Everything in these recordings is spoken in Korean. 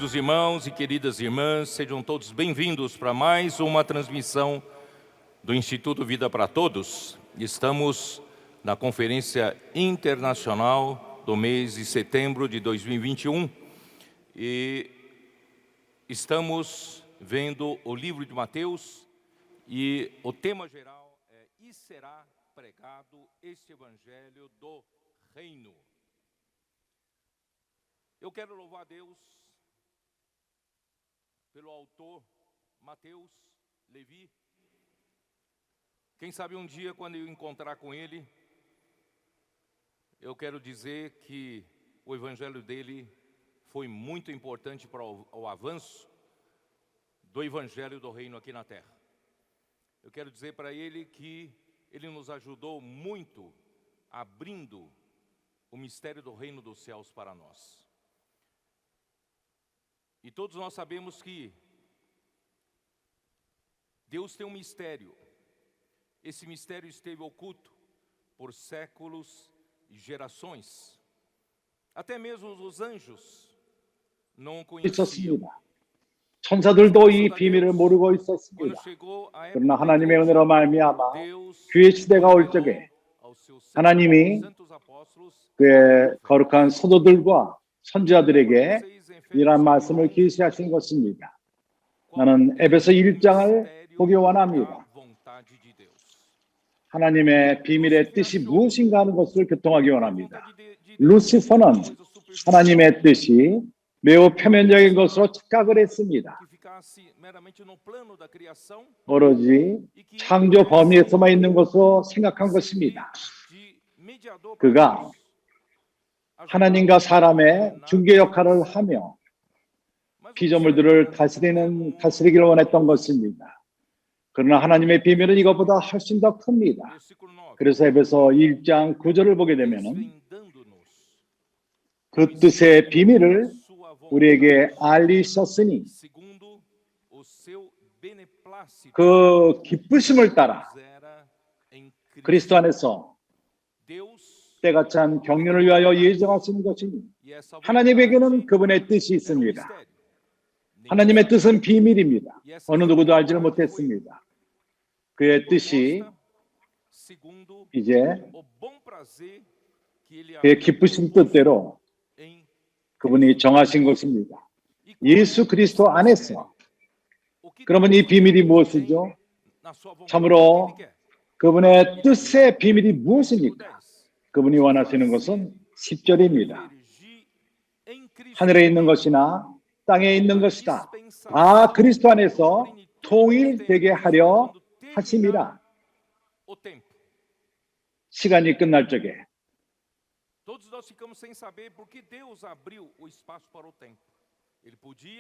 Queridos irmãos e queridas irmãs, sejam todos bem-vindos para mais uma transmissão do Instituto Vida para Todos. Estamos na Conferência Internacional do mês de setembro de 2021 e estamos vendo o livro de Mateus e o tema geral é: "E será pregado este Evangelho do Reino". Eu quero louvar a Deus pelo autor Mateus Levi. Quem sabe um dia, quando eu encontrar com ele, eu quero dizer que o evangelho dele foi muito importante para o avanço do evangelho do reino aqui na terra. Eu quero dizer para ele que ele nos ajudou muito abrindo o mistério do reino dos céus para nós. E todos nós sabemos que Deus tem um mistério. Esse mistério esteve oculto por séculos e gerações. Até mesmo os anjos não conheciam. 천사들도 이 비밀을 모르고 있었습니다. 그러나 하나님의 은혜로 말미암아 주의 시대가 올 적에 하나님이 그의 거룩한 사도들과 선지자들에게 이러한 말씀을 계시하신 것입니다. 나는 에베소 1장을 보기 원합니다. 하나님의 비밀의 뜻이 무엇인가 하는 것을 교통하기 원합니다. 루시퍼는 하나님의 뜻이 매우 표면적인 것으로 착각을 했습니다. 오로지 창조 범위에서만 있는 것으로 생각한 것입니다. 그가 하나님과 사람의 중개 역할을 하며 피조물들을 다스리기를 원했던 것입니다. 그러나 하나님의 비밀은 이것보다 훨씬 더 큽니다. 그래서 에베소 1장 9절을 보게 되면 그 뜻의 비밀을 우리에게 알리셨으니 그 기쁘심을 따라 그리스도 안에서 때가 찬 경륜을 위하여 예정하신 것이니 하나님에게는 그분의 뜻이 있습니다. 하나님의 뜻은 비밀입니다. 어느 누구도 알지를 못했습니다. 그의 뜻이 이제 그의 기쁘신 뜻대로 그분이 정하신 것입니다. 예수 그리스도 안에서. 그러면 이 비밀이 무엇이죠? 참으로 그분의 뜻의 비밀이 무엇입니까? 그분이 원하시는 것은 10절입니다. 하늘에 있는 것이나 땅에 있는 것이다 다 그리스도 안에서 통일되게 하려 하심이라. 시간이 끝날 적에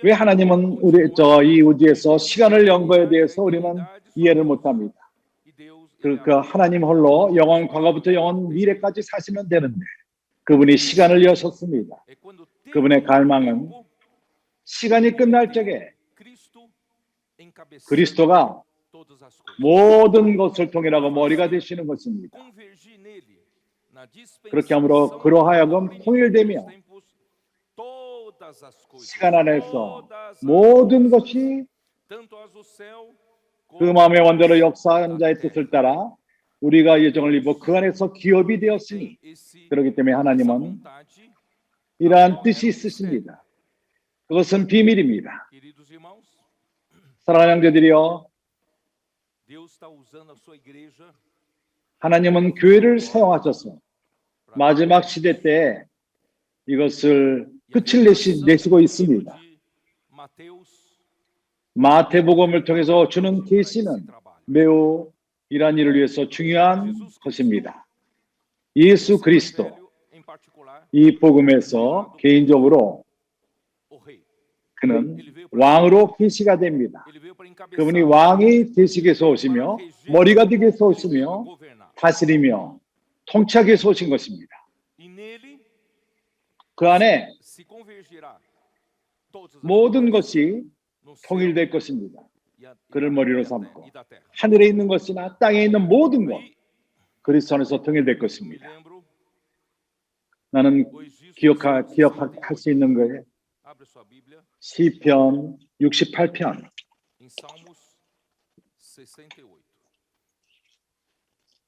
왜 하나님은 이 우주에서 시간을 연 거에 대해서 우리는 이해를 못합니다. 하나님 홀로 영원 과거부터 영원 미래까지 사시면 되는데 그분이 시간을 여셨습니다. 그분의 갈망은 시간이 끝날 적에 그리스도가 모든 것을 통일하고 머리가 되시는 것입니다. 그렇게 함으로 그러하여금 통일되며 시간 안에서 모든 것이 그 마음의 원대로 역사하는 자의 뜻을 따라 우리가 예정을 입어 그 안에서 기업이 되었으니 그렇기 때문에 하나님은 이러한 뜻이 있으십니다. 그것은 비밀입니다. 사랑하는 형제들이여, 하나님은 교회를 사용하셔서 마지막 시대 때 이것을 끝을 내시고 있습니다. 마태복음을 통해서 주는 계시는 매우 이러한 일을 위해서 중요한 것입니다. 예수 그리스도, 이 복음에서 개인적으로 그는 왕으로 계시가 됩니다. 그분이 왕이 되시기 위해서 오시며 머리가 되기 위해서 오시며 다스리며 통치하기 위해서 오신 것입니다. 그 안에 모든 것이 통일될 것입니다. 그를 머리로 삼고 하늘에 있는 것이나 땅에 있는 모든 것 그리스도 안에서 통일될 것입니다. 나는 기억할 수 있는 거에 시편 68편 Em Salmos 68.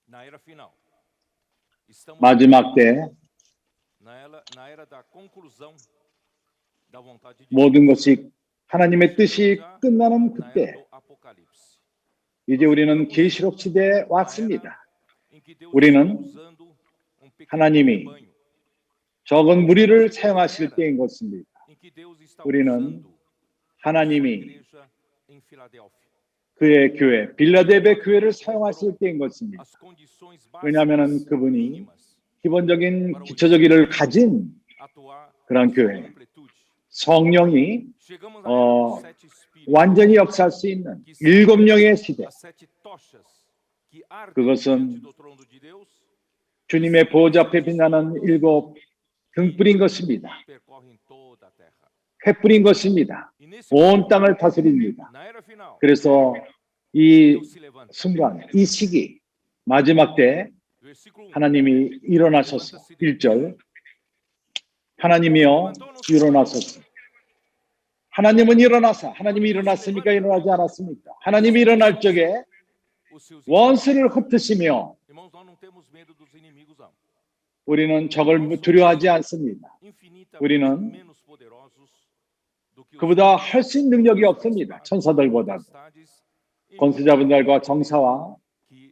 Na era final. Estamos 마지막 때 na era da conclusão da vontade de Deus. 모든 것이 하나님의 뜻이 끝나는 Na era 그때 do Apocalipse. 이제 우리는 계시록 시대에 왔습니다. Em que Deus 우리는 está usando pequeno 하나님이 rebanho. 적은 무리를 사용하실 때인 것입니다. Em que Deus está 우리는 usando sua 하나님이 igreja em Filadélfia. 그의 교회, 빌라델베 교회를 사용하실 때인 것입니다. As condições 왜냐하면 básicas 그분이 mínimas 기본적인 기초적 일을 가진 atuar 그런 em sua 교회, completude. 성령이 Chegamos à era dos sete espíritos, 완전히 역사할 수 있는 일곱 영의 시대, as sete tochas que ardem 그것은 diante do trono de Deus, 주님의 보호자 앞에 빛나는 일곱 등불인 것입니다. percorrem toda a terra. 횃불인 것입니다. E nesse 온 땅을 다스립니다. na era final, 그래서 이 Deus se levanta. 순간, 이 시기, 마지막 때 Versículo 1. 하나님이 일어나셔서 1절 하나님이여 일어나소서. 하나님은 일어나사 하나님이 일어났습니까? 일어나지 않았습니까? 하나님이 일어날 적에 Os seus 원수를 흩으시며 irmãos, nós não temos medo dos inimigos, não. 우리는 적을 두려워하지 않습니다. Infinitamente 우리는 menos poderosos do que os 그보다 훨씬 능력이 없습니다. 천사들보다도. potestades 권세자분들과 정사와 que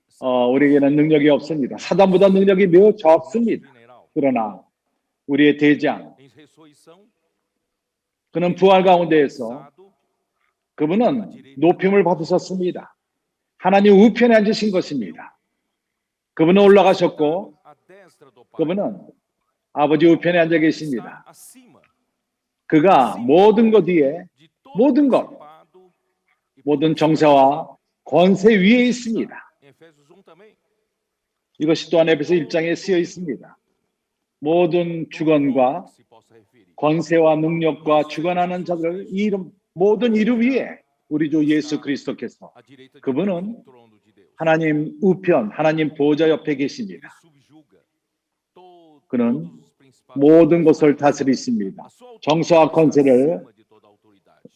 우리에게는 능력이 없습니다. 사단보다 능력이 매우 적습니다. mineral. 그러나 우리의 대장, Em ressurreição, 그는 부활 가운데에서 passado, 그분은 높임을 받으셨습니다. 하나님 우편에 앉으신 것입니다. 그분은 올라가셨고 à destra do Pai, 그분은 아버지 우편에 앉아 está 계십니다. acima 그가 모든 것 위에 de todo 모든 것, principado e 모든 정사와 권세 위에 있습니다. em Efésios 1 também. 이것이 또한 에베소 1장에 쓰여 있습니다. 모든 주권과 Se possa referir. 권세와 능력과 주관하는 자들 이 이름 모든 이름 위에 우리 주 예수 그리스도께서 À direita de 그분은 Deus, no trono de Deus. 하나님 우편, 하나님 보좌 옆에 Ele 계십니다. subjuga todos 그는 os principados. 모든 것을 다스리십니다. A sua autoridade 정사와 está 권세를 acima de toda autoridade.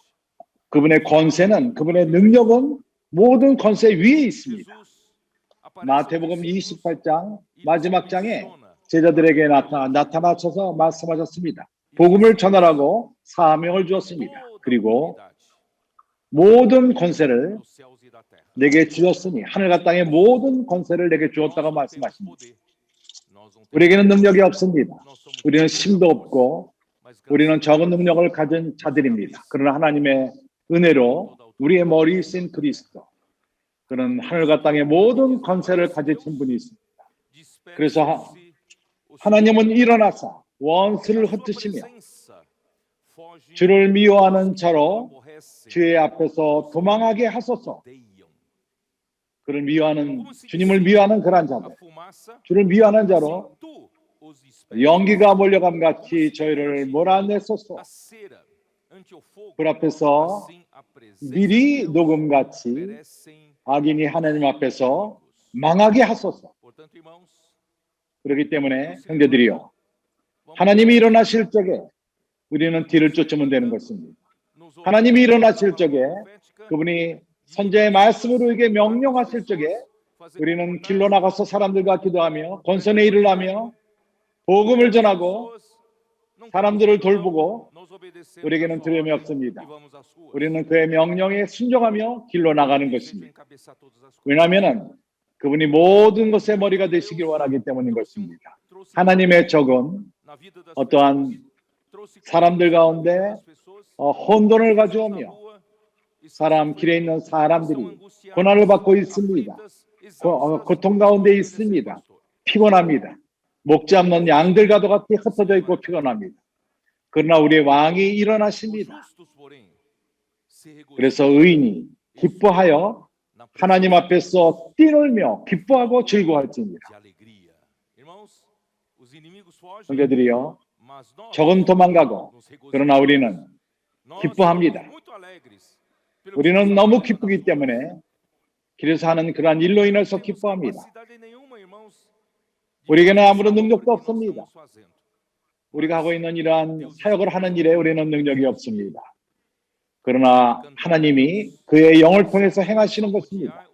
그분의 권세는 그분의 능력은 모든 권세 위에 있습니다. Jesus aparece 마태복음 aos discípulos 28장 e 마지막 lhes 장에 menciona 제자들에게 나타나셔서 말씀하셨습니다. 복음을 전하라고 사명을 주었습니다. toda a 그리고 autoridade 모든 권세를 dos céus e da terra. 내게 주었으니 하늘과 땅의 모든 권세를 내게 주었다고 Nós não temos 말씀하십니다. poder. Nós não temos 우리에게는 능력이 없습니다. nós somos 우리는 힘도 없고 mas 우리는 적은 능력을 가진 자들입니다. 그러나 하나님의 은혜로 우리의 머리이신 그리스도 그는 하늘과 땅의 모든 권세를 가지신 분이 있습니다. 그래서 하나님은 일어나서 원수를 흩으시며 주를 미워하는 자로 주의 앞에서 도망하게 하소서. 그를 미워하는 주님을 미워하는 그런 자들, 주를 미워하는 자로 연기가 몰려감 같이 저희를 몰아내소서. 불 앞에서 미리 녹음같이 악인이 하나님 앞에서 망하게 하소서. 그렇기 때문에 형제들이요, 하나님이 일어나실 적에 우리는 뒤를 쫓으면 되는 것입니다. 하나님이 일어나실 적에 그분이 선제의 말씀으로 우리에게 명령하실 적에 우리는 길로 나가서 사람들과 기도하며 권선의 일을 하며 복음을 전하고 사람들을 돌보고 우리에게는 두려움이 없습니다. 우리는 그의 명령에 순종하며 길로 나가는 것입니다. 왜냐하면 그분이 모든 것의 머리가 되시길 원하기 때문인 것입니다. 하나님의 적은 어떠한 사람들 가운데 혼돈을 가져오며 사람 길에 있는 사람들이 고난을 받고 있습니다. 고통 가운데 있습니다. 피곤합니다. 목지 없는 양들과도 같이 흩어져 있고 피곤합니다. 그러나 우리의 왕이 일어나십니다. 그래서 의인이 기뻐하여 하나님 앞에서 뛰놀며 기뻐하고 즐거워할지니라. 형제들이여, 적은 도망가고 그러나 우리는 기뻐합니다. 우리는 너무 기쁘기 때문에 길에서 하는 그러한 일로 인해서 기뻐합니다. 우리에게는 아무런 능력도 없습니다. 우리가 하고 있는 이러한 사역을 하는 일에 우리는 능력이 없습니다. 그러나 하나님이 그의 영을 통해서 행하시는 것입니다.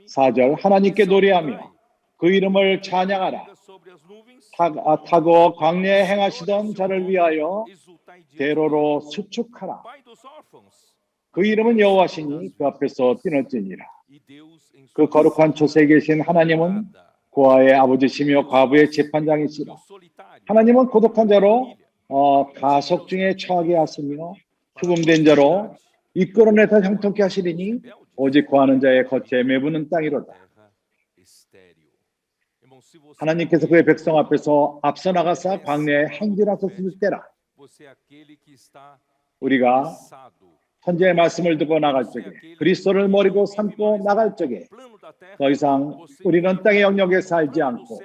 4절 하나님께 노래하며 그 이름을 찬양하라. 타고 광야에 행하시던 자를 위하여 대로로 수축하라. 그 이름은 여호와시니 그 앞에서 뛰놀지니라. 그 거룩한 초세에 계신 하나님은 고아의 아버지시며 과부의 재판장이시라. 하나님은 고독한 자로 가속 중에 처하게 하시며 죽음된 자로 이끌어내서 형통케 하시리니 오직 구하는 자의 거처에 매부는 땅이로다. 하나님께서 그의 백성 앞에서 앞서 나가사 광야에 행진하셨을 때라. 우리가 선지의 말씀을 듣고 나갈 적에 그리스도를 머리로 삼고 나갈 적에 더 이상 우리는 땅의 영역에 살지 않고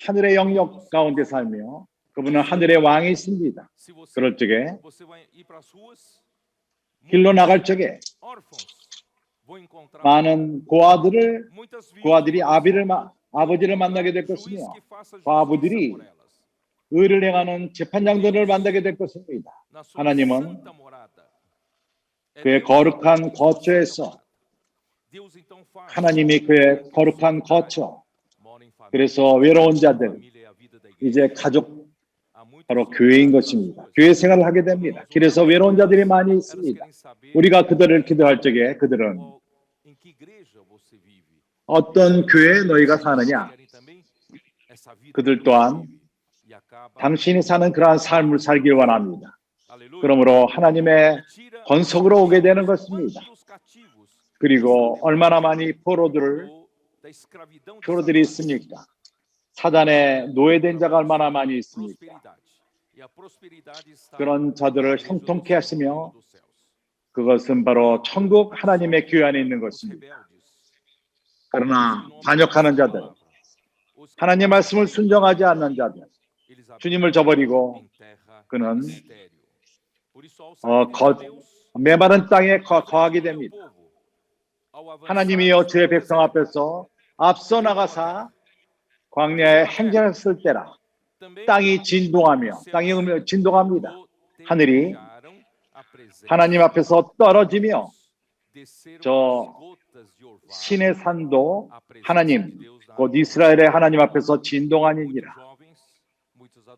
하늘의 영역 가운데 살며 그분은 하늘의 왕이 있습니다. 그럴 적에 길로 나갈 적에 많은 고아들이 아버지를 만나게 될 것이며 과부들이 의를 행하는 재판장들을 만나게 될 것입니다. 하나님은 그의 거룩한 거처에서 하나님이 그의 거룩한 거처, 그래서 외로운 자들, 이제 가족, 바로 교회인 것입니다. 교회 생활을 하게 됩니다. 길에서 외로운 자들이 많이 있습니다. 우리가 그들을 기도할 적에 그들은 어떤 교회에 너희가 사느냐? 그들 또한 당신이 사는 그러한 삶을 살길 원합니다. 그러므로 하나님의 권속으로 오게 되는 것입니다. 그리고 얼마나 많이 포로들이 있습니까? 사단에 노예된 자가 얼마나 많이 있습니까? 그런 자들을 형통케 하시며 그것은 바로 천국 하나님의 교회 안에 있는 것입니다. 그러나 반역하는 자들, 하나님의 말씀을 순종하지 않는 자들, 주님을 저버리고 그는 메마른 땅에 거하게 됩니다. 하나님이여 주의 백성 앞에서 앞서 나가사 광야에 행진했을 때라. 땅이 진동하며 땅이 진동합니다. 하늘이 하나님 앞에서 떨어지며 저 신의 산도 하나님 곧 이스라엘의 하나님 앞에서 진동하니라.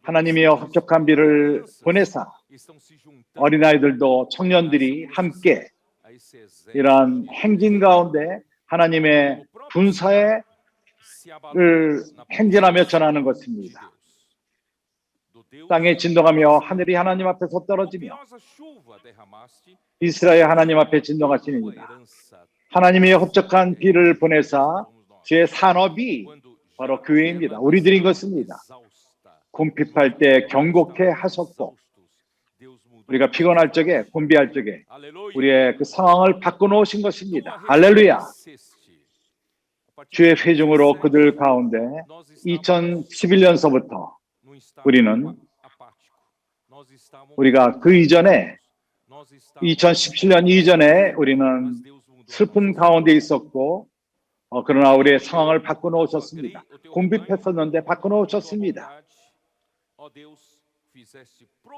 하나님이여 흡족한 비를 보내사 어린아이들도 청년들이 함께 이러한 행진 가운데 하나님의 군사를 행진하며 전하는 것입니다. 땅에 진동하며 하늘이 하나님 앞에서 떨어지며 이스라엘 하나님 앞에 진동하시니라. 하나님의 흡족한 비를 보내사 제 산업이 바로 교회입니다. 우리들인 것입니다. 궁핍할 때 경고케 하셨고 우리가 피곤할 적에 곤비할 적에 우리의 그 상황을 바꿔놓으신 것입니다. 할렐루야. 주의 회중으로 그들 가운데 2011년서부터 우리가 그 이전에 2017년 이전에 우리는 슬픈 가운데 있었고 그러나 우리의 상황을 바꿔놓으셨습니다. 궁핍했었는데 바꿔놓으셨습니다.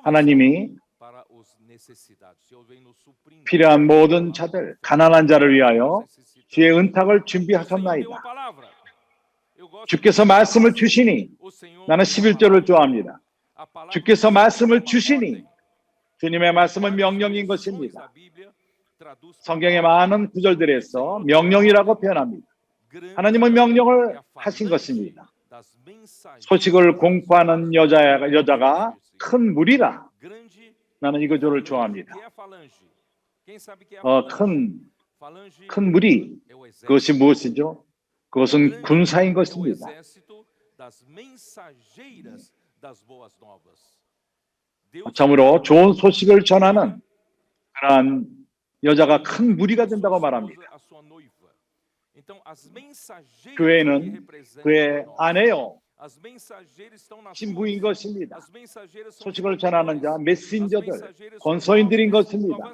하나님이 필요한 모든 자들, 가난한 자를 위하여 주의 은탁을 준비하셨나이다. 주께서 말씀을 주시니 나는 11절을 좋아합니다. 주께서 말씀을 주시니 주님의 말씀은 명령인 것입니다. 성경의 많은 구절들에서 명령이라고 표현합니다. 하나님은 명령을 하신 것입니다. 소식을 공포하는 여자가 큰 무리라. 나는 이 구절을 좋아합니다. 큰 무리, 그것이 무엇이죠? 그것은 군사인 것입니다. 참으로 좋은 소식을 전하는 그러한 여자가 큰 무리가 된다고 말합니다. 교회는 그의 아내요 신부인 것입니다. 소식을 전하는 자, 메신저들, 권서인들인 것입니다.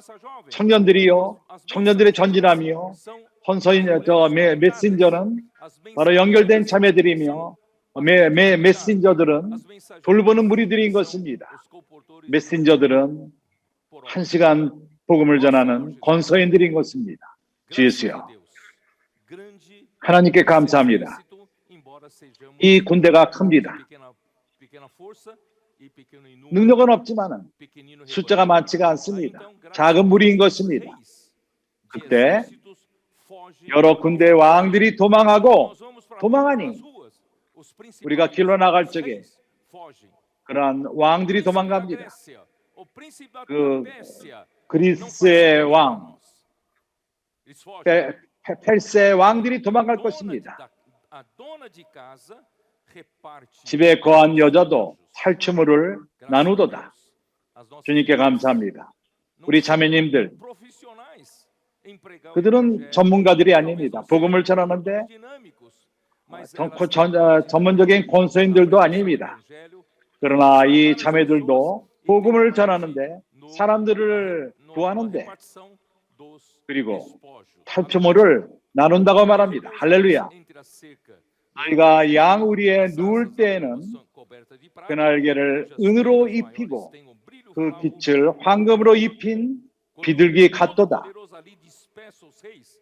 청년들이요, 청년들의 전진함이요, 메신저는 바로 연결된 자매들이며 메신저들은 돌보는 무리들인 것입니다. 메신저들은 1시간 복음을 전하는 권서인들인 것입니다. 주 예수여, 하나님께 감사합니다. 이 군대가 큽니다. 능력은 없지만 숫자가 많지가 않습니다. 작은 무리인 것입니다. 그때 여러 군대의 왕들이 도망하니 우리가 길로 나갈 적에 그러한 왕들이 도망갑니다. 그리스의 왕, 펠세의 왕들이 도망갈 것입니다. 집에 거한 여자도 탈취물을 나누도다. 주님께 감사합니다. 우리 자매님들, 그들은 전문가들이 아닙니다. 복음을 전하는데 전문적인 권서인들도 아닙니다. 그러나 이 자매들도 복음을 전하는데, 사람들을 구하는데, 그리고 탈취물을 나눈다고 말합니다. 할렐루야. 너희가 양우리에 누울 때에는 그 날개를 은으로 입히고 그 깃을 황금으로 입힌 비둘기 같도다.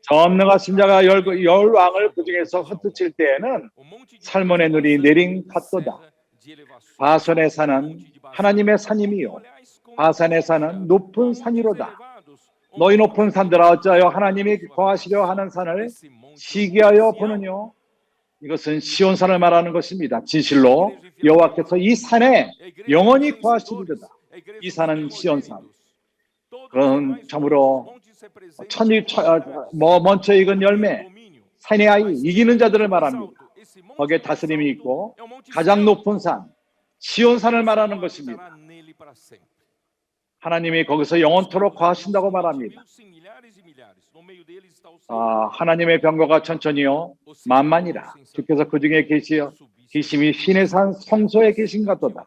전능하신 자가 열 왕을 그 중에서 흩어칠 때에는 살몬의 눈이 내린 같도다. 바산에 사는 하나님의 산임이요, 바산에 사는 높은 산이로다. 너희 높은 산들아, 어찌하여 하나님이 거하시려 하는 산을 시기하여 보느뇨. 이것은 시온산을 말하는 것입니다. 진실로 여호와께서 이 산에 영원히 거하시리로다. 이 산은 시온산. 그런 참으로 먼저 익은 열매, 산의 아이, 이기는 자들을 말합니다. 거기에 다스림이 있고 가장 높은 산, 시온산을 말하는 것입니다. 하나님이 거기서 영원토록 거하신다고 말합니다. 하나님의 병거가 천천히요 만만이라. 주께서 그 중에 계심이 신의 산 성소에 계신 같도다.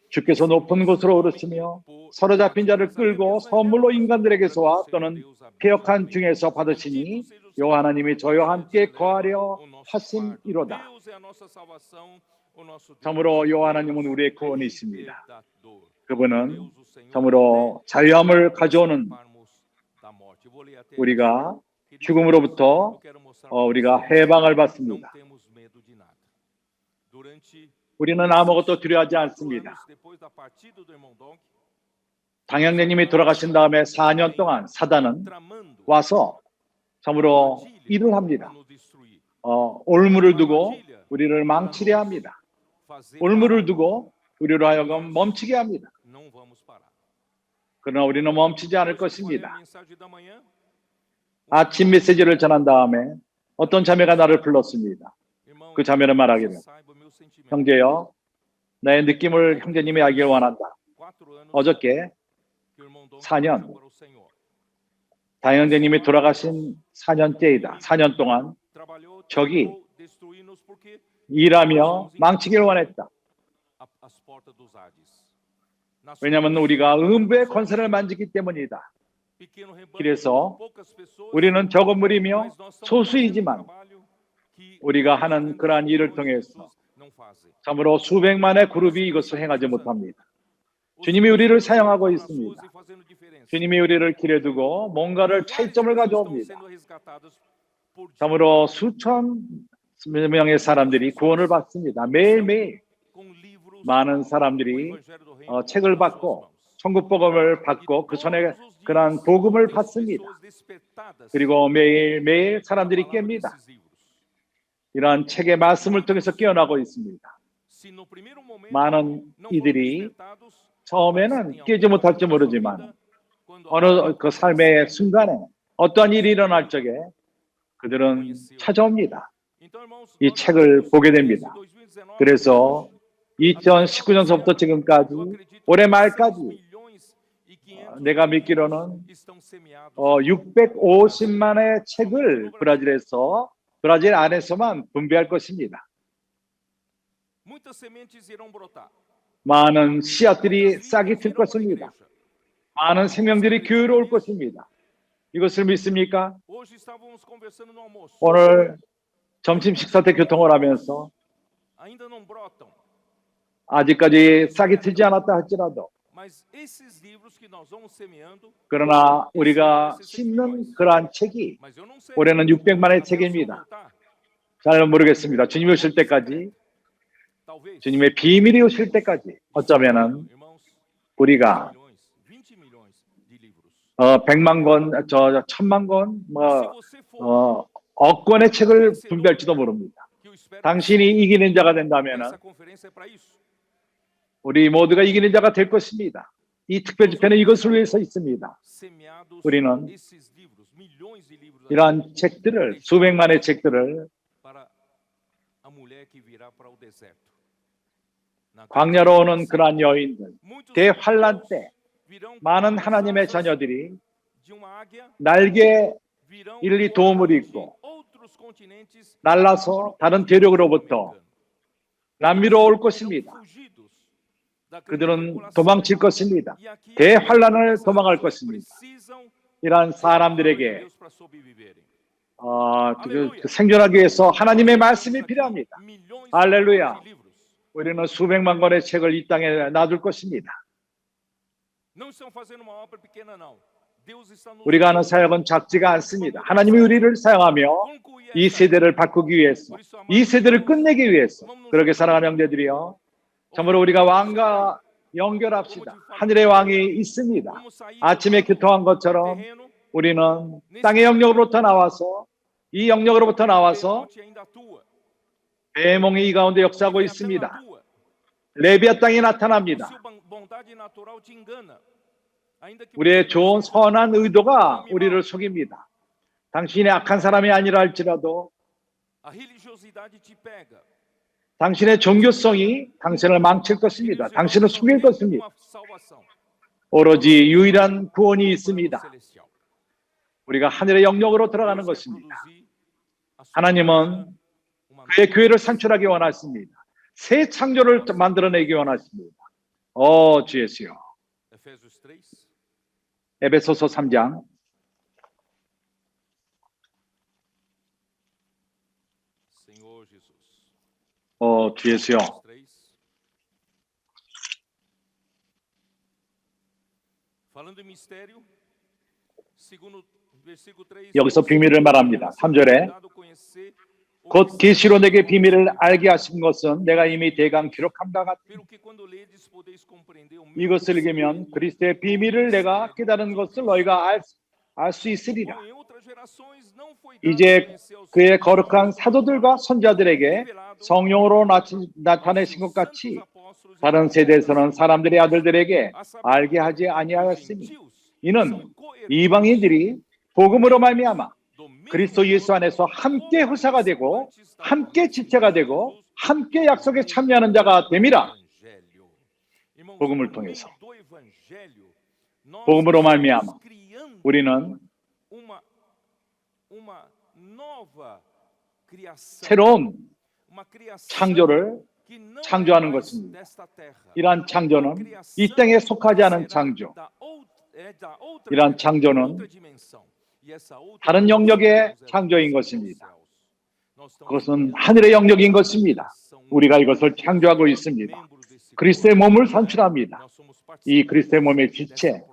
주께서 높은 곳으로 오르시며 사로잡힌 자를 끌고 선물로 인간들에게서와 또는 패역한 중에서 받으시니 여호와 하나님이 저희와 함께 거하려 하심이로다. 참으로 여호와 하나님은 우리의 구원이십니다. 그분은 참으로 자유함을 가져오는, 우리가 죽음으로부터 우리가 해방을 받습니다. 우리는 아무것도 두려워하지 않습니다. 당형제님이 돌아가신 다음에 4년 동안 사단은 와서 참으로 일을 합니다. 올무를 두고 우리를 망치려 합니다. 올무를 두고 우리로 하여금 멈추게 합니다. 그러나 우리는 멈추지 않을 것입니다. 아침 메시지를 전한 다음에 어떤 자매가 나를 불렀습니다. 그 자매는 말하기를, 형제여, 나의 느낌을 형제님이 알길 원한다. 어저께 4년, 다형제님이 돌아가신 4년째이다. 4년 동안 적이 일하며 망치길 원했다. 왜냐하면 우리가 음부의 권세를 만지기 때문이다. 그래서 우리는 적은 무리며 소수이지만 우리가 하는 그러한 일을 통해서 참으로 수백만의 그룹이 이것을 행하지 못합니다. 주님이 우리를 사용하고 있습니다. 주님이 우리를 길에 두고 뭔가를 차이점을 가져옵니다. 참으로 수천 명의 사람들이 구원을 받습니다. 매일매일 많은 사람들이 책을 받고 천국 복음을 받고 그 전에 그러한 복음을 받습니다. 그리고 매일매일 사람들이 깹니다. 이러한 책의 말씀을 통해서 깨어나고 있습니다. 많은 이들이 처음에는 깨지 못할지 모르지만 어느 그 삶의 순간에 어떠한 일이 일어날 적에 그들은 찾아옵니다. 이 책을 보게 됩니다. 그래서 2019년서부터 지금까지 올해 말까지 내가 믿기로는 650만의 책을 브라질 안에서만 분배할 것입니다. 많은 씨앗들이 싹이 틀 것입니다. 많은 생명들이 교회로 올 것입니다. 이것을 믿습니까? 오늘 점심 식사 때 교통을 하면서 아직까지 싹이 트지 않았다 할지라도 그러나 우리가 심는 그러한 책이 올해는 600만의 책입니다. 잘 모르겠습니다. 주님이 오실 때까지, 주님의 비밀이 오실 때까지 어쩌면은 우리가 100만 권, 1000만 권, 억 권의 책을 분배할지도 모릅니다. 당신이 이기는 자가 된다면은 우리 모두가 이기는 자가 될 것입니다. 이 특별 집회는 이것을 위해서 있습니다. 우리는 이러한 책들을, 수백만의 책들을 광야로 오는 그러한 여인들, 대환란 때 많은 하나님의 자녀들이 날개 일리 도움을 입고 날라서 다른 대륙으로부터 남미로 올 것입니다. 그들은 도망칠 것입니다. 대환란을 도망할 것입니다. 이러한 사람들에게 생존하기 위해서 하나님의 말씀이 필요합니다. 할렐루야. 우리는 수백만 권의 책을 이 땅에 놔둘 것입니다. 우리가 하는 사역은 작지가 않습니다. 하나님이 우리를 사용하며 이 세대를 바꾸기 위해서, 이 세대를 끝내기 위해서. 그렇게 사랑하는 형제들이여, 참으로 우리가 왕과 연결합시다. 하늘의 왕이 있습니다. 아침에 교통한 것처럼 우리는 땅의 영역으로부터 나와서, 이 영역으로부터 나와서 배몽이 이 가운데 역사하고 있습니다. 레비아 땅이 나타납니다. 우리의 좋은 선한 의도가 우리를 속입니다. 당신이 악한 사람이 아니라 할지라도 당신의 종교성이 당신을 망칠 것입니다. 당신을 속일 것입니다. 오로지 유일한 구원이 있습니다. 우리가 하늘의 영역으로 들어가는 것입니다. 하나님은 그의 교회를 산출하기 원하십니다. 새 창조를 만들어내기 원하십니다. 주 예수여. 에베소서 3장 주 예수여. 여기서 비밀을 말합니다. 3절에 곧 계시로 내게 비밀을 알게 하신 것은 내가 이미 대강 기록한 바 같으니 이것을 읽으면 그리스도의 비밀을 내가 깨달은 것을 너희가 알 수 있으리라. 이제 그의 거룩한 사도들과 선자들에게 성령으로 나타내신 것 같이 다른 세대에서는 사람들의 아들들에게 알게 하지 아니하였으니 이는 이방인들이 복음으로 말미암아 그리스도 예수 안에서 함께 후사가 되고 함께 지체가 되고 함께 약속에 참여하는 자가 됨이라. 복음을 통해서, 복음으로 말미암아 우리는 새로운 창조를 창조하는 것입니다. 이러한 창조는 이 땅에 속하지 않은 창조, 이러한 창조는 다른 영역의 창조인 것입니다. 그것은 하늘의 영역인 것입니다. 우리가 이것을 창조하고 있습니다. 그리스도의 몸을 산출합니다. 이 그리스도의 몸의 지체,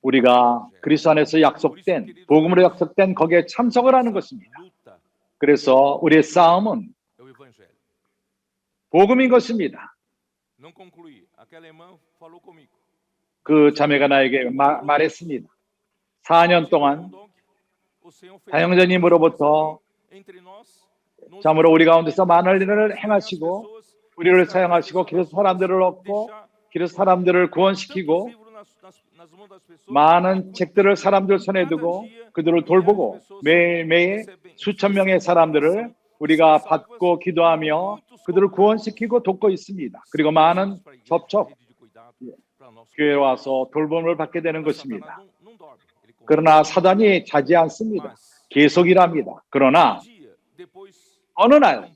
우리가 그리스도 안에서 약속된, 복음으로 약속된 거기에 참석을 하는 것입니다. 그래서 우리의 싸움은 복음인 것입니다. 그 자매가 나에게 말했습니다. 4년 동안 다영자님으로부터 참으로 우리 가운데서 많은 일을 행하시고 우리를 사용하시고 그래서 사람들을 얻고 그래서 사람들을 구원시키고 많은 책들을 사람들 손에 두고 그들을 돌보고 매일매일 수천 명의 사람들을 우리가 받고 기도하며 그들을 구원시키고 돕고 있습니다. 그리고 많은 접촉, 교회에 와서 돌봄을 받게 되는 것입니다. 그러나 사단이 자지 않습니다. 계속 일합니다. 그러나 어느 날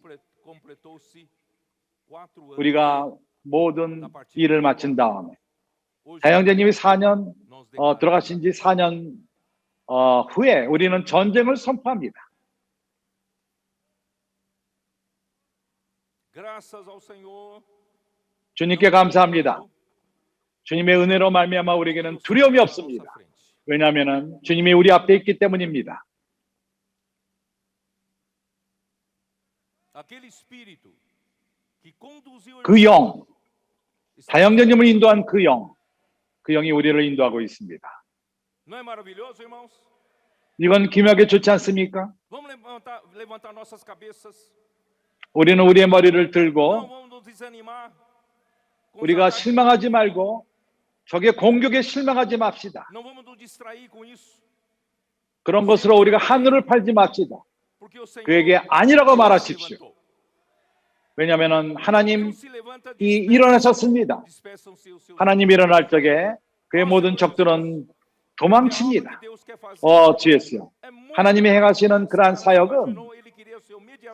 우리가 모든 일을 마친 다음에 다영제님이 4년 들어가신 지 4년 후에 우리는 전쟁을 선포합니다. 주님께 감사합니다. 주님의 은혜로 말미암아 우리에게는 두려움이 없습니다. 왜냐하면 주님이 우리 앞에 있기 때문입니다. 그 영, 다영전님을 인도한 그 영이 우리를 인도하고 있습니다. 이건 기묘하게 좋지 않습니까? 우리는 우리의 머리를 들고 우리가 실망하지 말고 적의 공격에 실망하지 맙시다. 그런 것으로 우리가 하늘을 팔지 맙시다. 그에게 아니라고 말하십시오. 왜냐하면 하나님이 일어나셨습니다. 하나님이 일어날 적에 그의 모든 적들은 도망칩니다. 주였어요. 하나님이 행하시는 그러한 사역은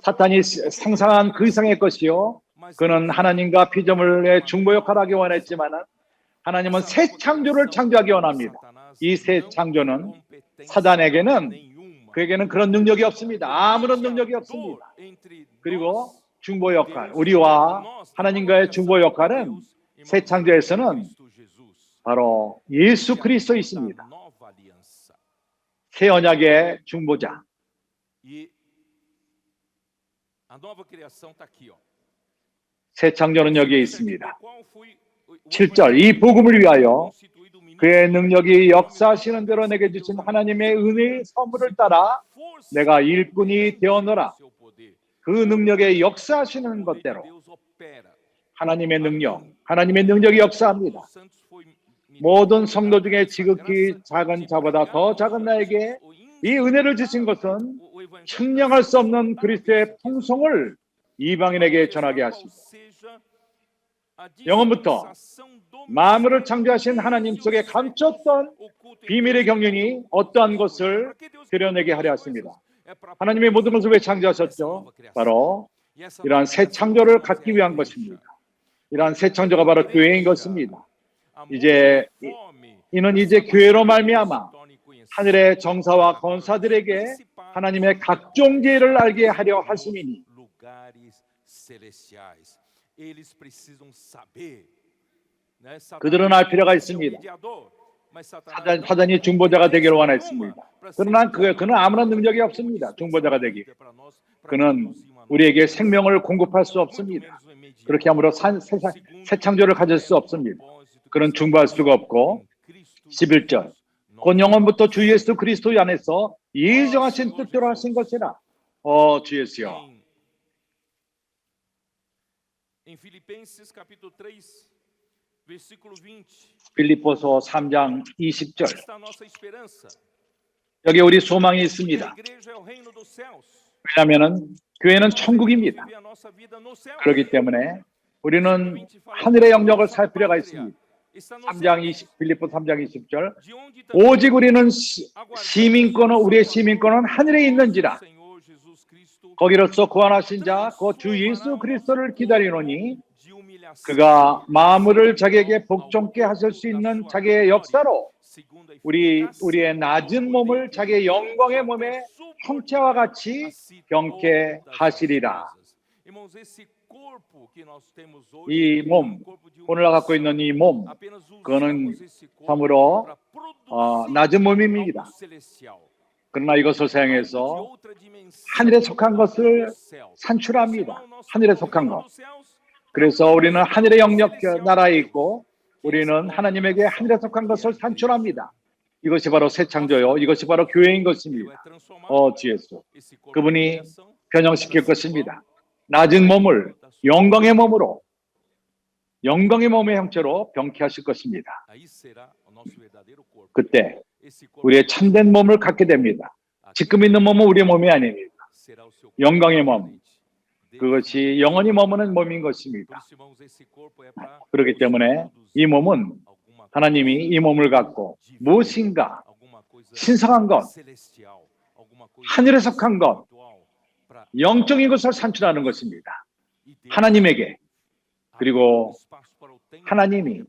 사탄이 상상한 그 이상의 것이요. 그는 하나님과 피조물의 중보 역할을 하기 원했지만 하나님은 새 창조를 창조하기 원합니다. 이 새 창조는 사단에게는 그에게는 그런 능력이 없습니다. 아무런 능력이 없습니다. 그리고 중보 역할, 우리와 하나님과의 중보 역할은 새 창조에서는 바로 예수 그리스도이십니다. 새 언약의 중보자. 새 창조는 여기에 있습니다. 7절, 이 복음을 위하여 그의 능력이 역사하시는 대로 내게 주신 하나님의 은혜의 선물을 따라 내가 일꾼이 되었노라. 그 능력의 역사하시는 것대로 하나님의 능력이 역사합니다. 모든 성도 중에 지극히 작은 자보다 더 작은 나에게 이 은혜를 주신 것은 측량할 수 없는 그리스도의 풍성을 이방인에게 전하게 하십니다. 영원부터 만물을 창조하신 하나님 속에 감췄던 비밀의 경륜이 어떠한 것을 드러내게 하려 하십니다. 하나님의 모든 것을 왜 창조하셨죠? 바로 이러한 새 창조를 갖기 위한 것입니다. 이러한 새 창조가 바로 교회인 것입니다. 이는 이제 교회로 말미암아 하늘의 정사와 권사들에게 하나님의 각종 지혜를 알게 하려 하심이니 그들은 알 필요가 있습니다. 사단이 중보자가 되기를 원했습니다. 그러나 그는 아무런 능력이 없습니다. 중보자가 되기. 그는 우리에게 생명을 공급할 수 없습니다. 그렇게 함으로 새 창조를 가질 수 없습니다. 그는 중보할 수가 없고 11절 곧 영원부터 주 예수 그리스도 안에서 예정하신 뜻대로 하신 것이라. 주 예수여. 빌립보서 3장 20절 여기 우리 소망이 있습니다. 왜냐하면 교회는 천국입니다. 그렇기 때문에 우리는 하늘의 영역을 살 필요가 있습니다. 빌립보 3장 20절 오직 우리는 우리의 시민권은 하늘에 있는지라 거기로서 구원하신 자 그 주 예수 그리스도를 기다리노니 그가 만물을 자기에게 복종케 하실 수 있는 자기의 역사로 우리의 낮은 몸을 자기의 영광의 몸의 형체와 같이 병케 하시리라. 이 몸, 오늘 갖고 있는 이 몸, 그거는 참으로 낮은 몸입니다. 그러나 이것을 사용해서 하늘에 속한 것을 산출합니다. 하늘에 속한 것. 그래서 우리는 하늘의 영역 나라에 있고 우리는 하나님에게 하늘에 속한 것을 산출합니다. 이것이 바로 새 창조요. 이것이 바로 교회인 것입니다. 주 예수. 그분이 변형시킬 것입니다. 낮은 몸을 영광의 몸으로 영광의 몸의 형체로 병케 하실 것입니다. 그때 우리의 참된 몸을 갖게 됩니다. 지금 있는 몸은 우리의 몸이 아닙니다. 영광의 몸. 그것이 영원히 머무는 몸인 것입니다. 그렇기 때문에 이 몸은 하나님이 이 몸을 갖고 무엇인가 신성한 것, 하늘에 속한 것, 영적인 것을 산출하는 것입니다. 하나님에게. 그리고 하나님이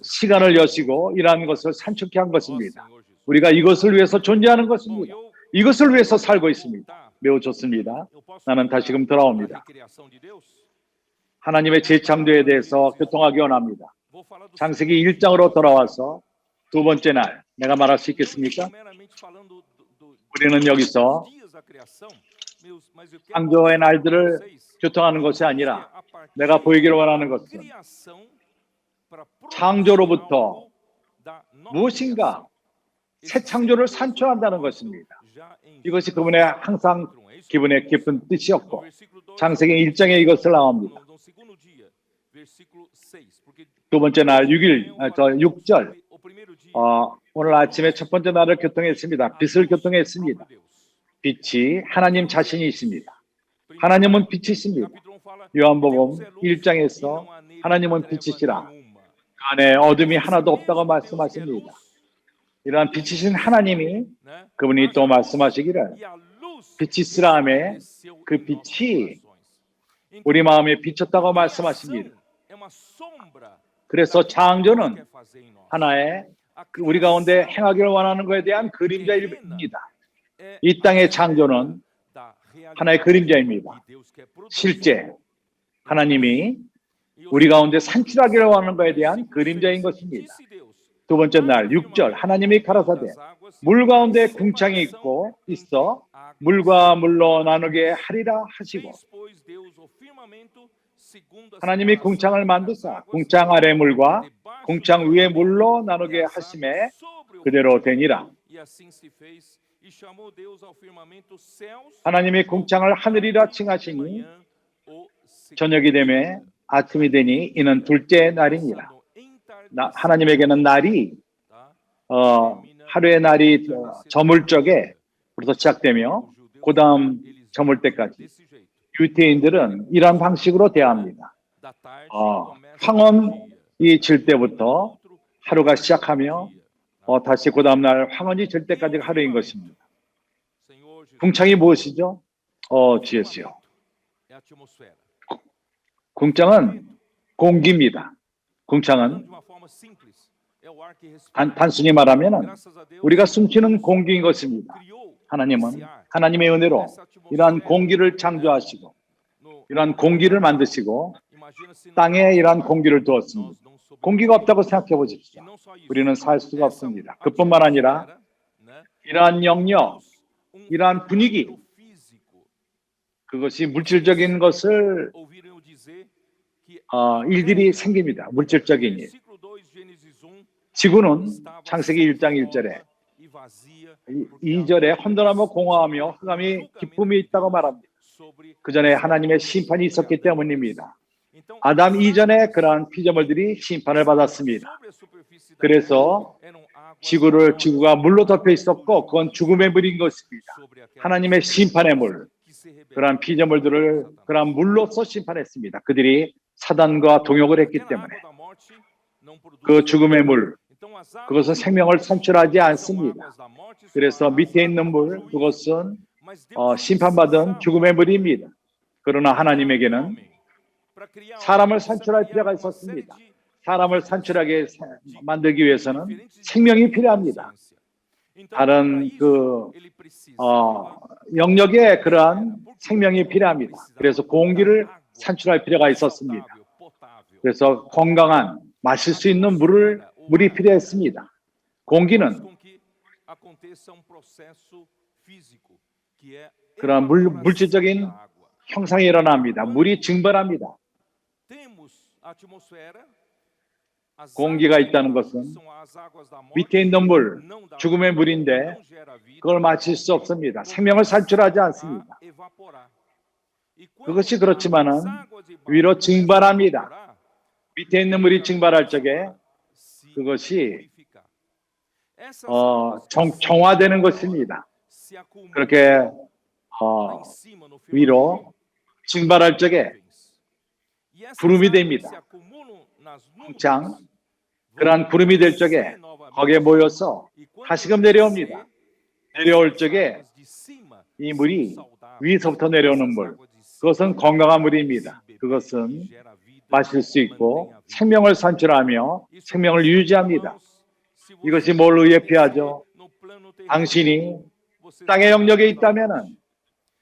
시간을 여시고 이러한 것을 산출케 한 것입니다. 우리가 이것을 위해서 존재하는 것입니다. 이것을 위해서 살고 있습니다. 매우 좋습니다. 나는 다시금 돌아옵니다. 하나님의 재창조에 대해서 교통하기 원합니다. 창세기 1장으로 돌아와서 두 번째 날 내가 말할 수 있겠습니까? 우리는 여기서 창조의 날들을 교통하는 것이 아니라 내가 보이기를 원하는 것은 창조로부터 무엇인가 새 창조를 산출한다는 것입니다. 이것이 그분의 항상 기분의 깊은 뜻이었고 창세기 1장에 이것을 나옵니다. 두 번째 날 6절 오늘 아침에 첫 번째 날을 교통했습니다. 빛을 교통했습니다. 빛이 하나님 자신이십니다. 하나님은 빛이십니다. 요한복음 1장에서 하나님은 빛이시라 그 안에 어둠이 하나도 없다고 말씀하십니다. 이러한 빛이신 하나님이 그분이 또 말씀하시기를 빛이 있으라 하매 그 빛이 우리 마음에 비쳤다고 말씀하십니다. 그래서 창조는 하나의 우리 가운데 행하기를 원하는 것에 대한 그림자입니다. 이 땅의 창조는 하나의 그림자입니다. 실제 하나님이 우리 가운데 산출하기를 원하는 것에 대한 그림자인 것입니다. 두 번째 날 6절 하나님이 가라사대 물 가운데 궁창이 있어 물과 물로 나누게 하리라 하시고 하나님이 궁창을 만드사 궁창 아래 물과 궁창 위에 물로 나누게 하심에 그대로 되니라. 하나님이 궁창을 하늘이라 칭하시니 저녁이 되매 아침이 되니 이는 둘째 날이니라. 하나님에게는 날이 하루의 날이 저물 적에부터 시작되며 그 다음 저물 때까지 유태인들은 이러한 방식으로 대합니다. 황혼이 질 때부터 하루가 시작하며 다시 그 다음 날 황혼이 질 때까지가 하루인 것입니다. 궁창이 무엇이죠? 주였어요. 궁창은 공기입니다. 궁창은 단순히 말하면 우리가 숨쉬는 공기인 것입니다. 하나님은 하나님의 은혜로 이러한 공기를 창조하시고 이러한 공기를 만드시고 땅에 이러한 공기를 두었습니다. 공기가 없다고 생각해 보십시오. 우리는 살 수가 없습니다. 그뿐만 아니라 이러한 영역, 이러한 분위기, 그것이 물질적인 것을 일들이 생깁니다. 물질적인 일. 지구는 창세기 1장 1절에 2절에 혼돈하며 공허하며 흑암이 기쁨이 있다고 말합니다. 그 전에 하나님의 심판이 있었기 때문입니다. 아담 이전에 그러한 피조물들이 심판을 받았습니다. 그래서 지구가 물로 덮여 있었고 그건 죽음의 물인 것입니다. 하나님의 심판의 물, 그러한 피조물들을 그러한 물로서 심판했습니다. 그들이 사단과 동역을 했기 때문에 그 죽음의 물, 그것은 생명을 산출하지 않습니다. 그래서 밑에 있는 물, 그것은 심판받은 죽음의 물입니다. 그러나 하나님에게는 사람을 산출할 필요가 있었습니다. 사람을 산출하게 만들기 위해서는 생명이 필요합니다. 다른 영역에 그러한 생명이 필요합니다. 그래서 공기를 산출할 필요가 있었습니다. 그래서 건강한 마실 수 있는 물이 필요했습니다. 공기는 그런 물질적인 형상이 일어납니다. 물이 증발합니다. 공기가 있다는 것은 밑에 있는 물, 죽음의 물인데 그걸 마실 수 없습니다. 생명을 산출하지 않습니다. 그것이 그렇지만은 위로 증발합니다. 밑에 있는 물이 증발할 적에 그것이 정화되는 것입니다. 그렇게 위로 증발할 적에 구름이 됩니다. 궁창, 그러한 구름이 될 적에 거기에 모여서 다시금 내려옵니다. 내려올 적에 이 물이 위에서부터 내려오는 물, 그것은 건강한 물입니다. 그것은 마실 수 있고 생명을 산출하며 생명을 유지합니다. 이것이 뭘 의미하죠? 당신이 땅의 영역에 있다면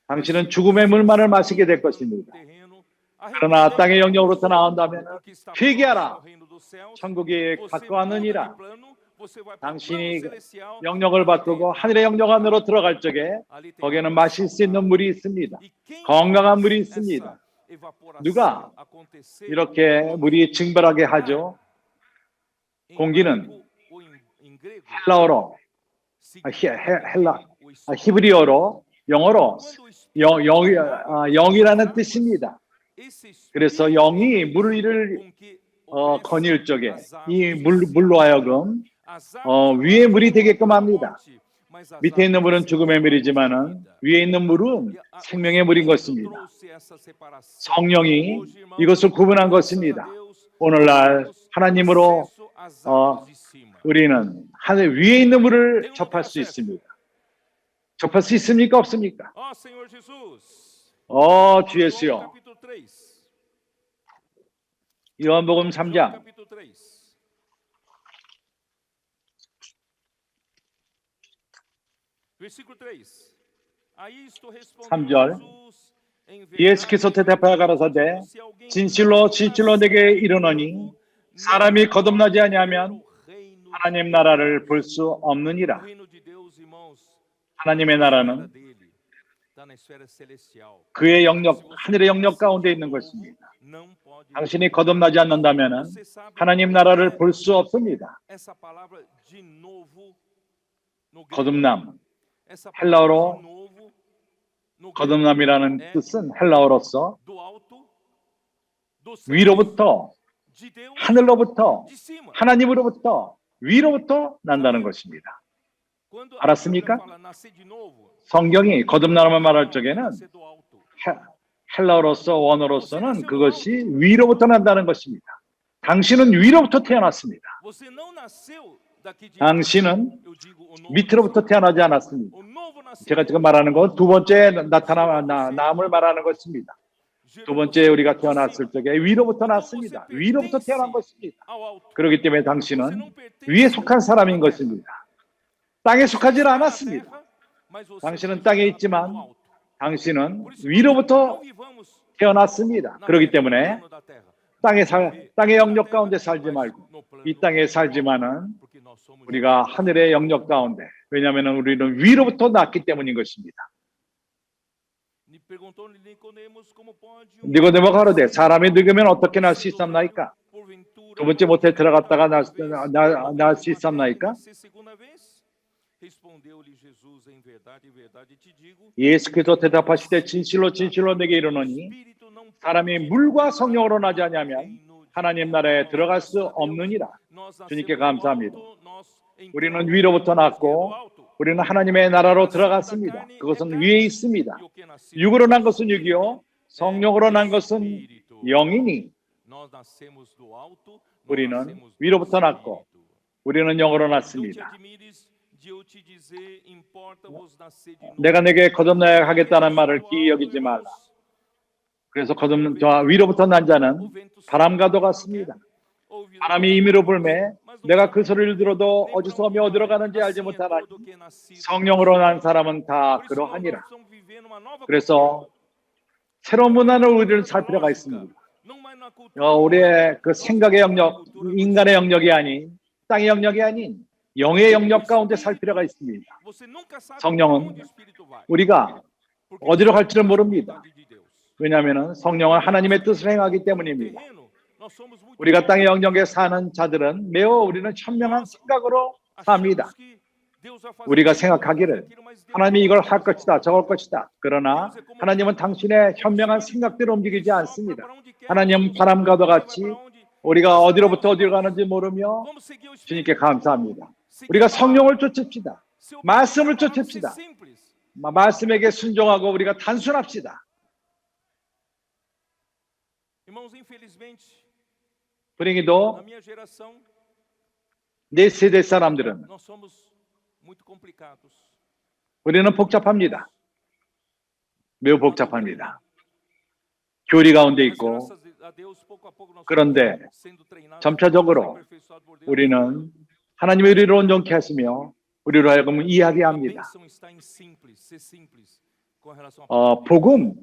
당신은 죽음의 물만을 마시게 될 것입니다. 그러나 땅의 영역으로부터 나온다면 회개하라. 천국이 가까웠느니라. 당신이 영역을 바꾸고 하늘의 영역 안으로 들어갈 적에 거기에는 마실 수 있는 물이 있습니다. 건강한 물이 있습니다. 누가 이렇게 물이 증발하게 하죠? 공기는 헬라어로, 히브리어로, 영어로 영이라는 뜻입니다. 그래서 영이 물을 거닐 적에 이 물로 하여금 위에 물이 되게끔 합니다. 밑에 있는 물은 죽음의 물이지만은 위에 있는 물은 생명의 물인 것입니다. 성령이 이것을 구분한 것입니다. 오늘날 하나님으로 우리는 하늘 위에 있는 물을 접할 수 있습니다. 접할 수 있습니까? 없습니까? 주 예수여. 요한복음 3장 3절 예수께서 대답하여 가라사대 진실로 진실로 내게 이르노니 사람이 거듭나지 아니하면 하나님 나라를 볼 수 없느니라. 하나님의 나라는 그의 영역, 하늘의 영역 가운데 있는 것입니다. 당신이 거듭나지 않는다면 하나님 나라를 볼 수 없습니다. 거듭남, 헬라어로 거듭남이라는 뜻은 헬라어로서 위로부터, 하늘로부터, 하나님으로부터, 위로부터 난다는 것입니다. 알았습니까? 성경이 거듭남을 말할 적에는 헬라어로서 원어로서는 그것이 위로부터 난다는 것입니다. 당신은 위로부터 태어났습니다. 당신은 밑으로부터 태어나지 않았습니다. 제가 지금 말하는 건 두 번째 나타남을 말하는 것입니다. 두 번째 우리가 태어났을 적에 위로부터 났습니다. 위로부터 태어난 것입니다. 그렇기 때문에 당신은 위에 속한 사람인 것입니다. 땅에 속하지 않았습니다. 당신은 땅에 있지만 당신은 위로부터 태어났습니다. 그렇기 때문에 땅의 영역 가운데 살지 말고 이 땅에 살지만은 우리가 하늘의 영역 가운데, 왜냐하면 우리는 위로부터 났기 때문인 것입니다. 니고데모가 가로되 사람이 늙으면 어떻게 날 수 있었나이까? 두 번째 못에 들어갔다가 날 수 있었나이까? 예수께서 대답하시되 진실로 진실로 내게 이르노니 사람이 물과 성령으로 나지 아니하면 하나님 나라에 들어갈 수 없느니라. 주님께 감사합니다. 우리는 위로부터 났고 우리는 하나님의 나라로 들어갔습니다. 그것은 위에 있습니다. 육으로 난 것은 육이요 성령으로 난 것은 영이니 우리는 위로부터 났고 우리는 영으로 났습니다. 내가 내게 거듭나야 하겠다는 말을 기이 여기지 말라. 그래서 위로부터 난 자는 바람과도 같습니다. 바람이 임의로 불매 내가 그 소리를 들어도 어디서 오며 어디로 가는지 알지 못하나니 성령으로 난 사람은 다 그러하니라. 그래서 새로운 문화를 우리는 살 필요가 있습니다. 우리의 그 생각의 영역, 인간의 영역이 아닌 땅의 영역이 아닌 영의 영역 가운데 살 필요가 있습니다. 성령은 우리가 어디로 갈지를 모릅니다. 왜냐하면 성령은 하나님의 뜻을 행하기 때문입니다. 우리가 땅의 영역에 사는 자들은 매우 우리는 현명한 생각으로 삽니다. 우리가 생각하기를 하나님이 이걸 할 것이다, 저걸 것이다. 그러나 하나님은 당신의 현명한 생각대로 움직이지 않습니다. 하나님은 바람과도 같이 우리가 어디로부터 어디로 가는지 모르며 주님께 감사합니다. 우리가 성령을 쫓읍시다. 말씀을 쫓읍시다. 말씀에게 순종하고 우리가 단순합시다. 불행히도 내 세대 사람들은 우리는 복잡합니다. 매우 복잡합니다. 교리 가운데 있고 그런데 점차적으로 우리는 하나님의 우리를 온전케 하시며 우리로 하여금 이해하게 합니다. 복음,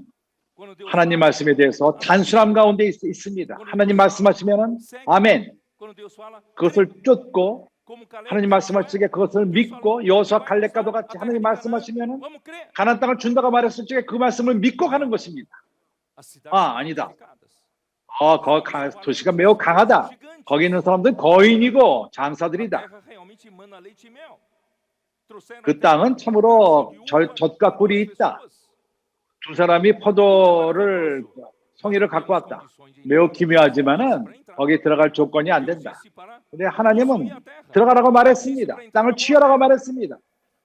하나님 말씀에 대해서 단순함 가운데 있습니다. 하나님 말씀하시면은 아멘. 그것을 쫓고 하나님 말씀하실 때 그것을 믿고 여호수아 갈렙과도 같이 하나님 말씀하시면은 가나안 땅을 준다고 말했을 적에 그 말씀을 믿고 가는 것입니다. 아니다. 도시가 매우 강하다. 거기 있는 사람들은 거인이고 장사들이다. 그 땅은 참으로 젖과 꿀이 있다. 두 사람이 포도를 송이를 갖고 왔다. 매우 기묘하지만은 거기 들어갈 조건이 안 된다. 근데 하나님은 들어가라고 말했습니다. 땅을 취하라고 말했습니다.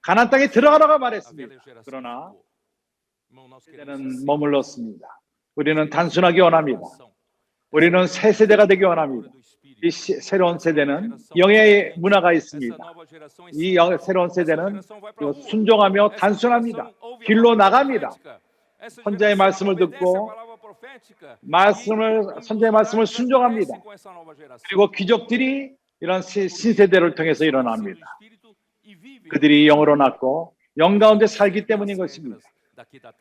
가나안 땅에 들어가라고 말했습니다. 그러나 세대는 머물렀습니다. 우리는 단순하게 원합니다. 우리는 새 세대가 되기 원합니다. 이 새로운 세대는 영의 문화가 있습니다. 이 새로운 세대는 순종하며 단순합니다. 길로 나갑니다. 선자의 말씀을 듣고 선자의 말씀을 순종합니다. 그리고 귀족들이 이런 신세대를 통해서 일어납니다. 그들이 영으로 낳고 영 가운데 살기 때문인 것입니다.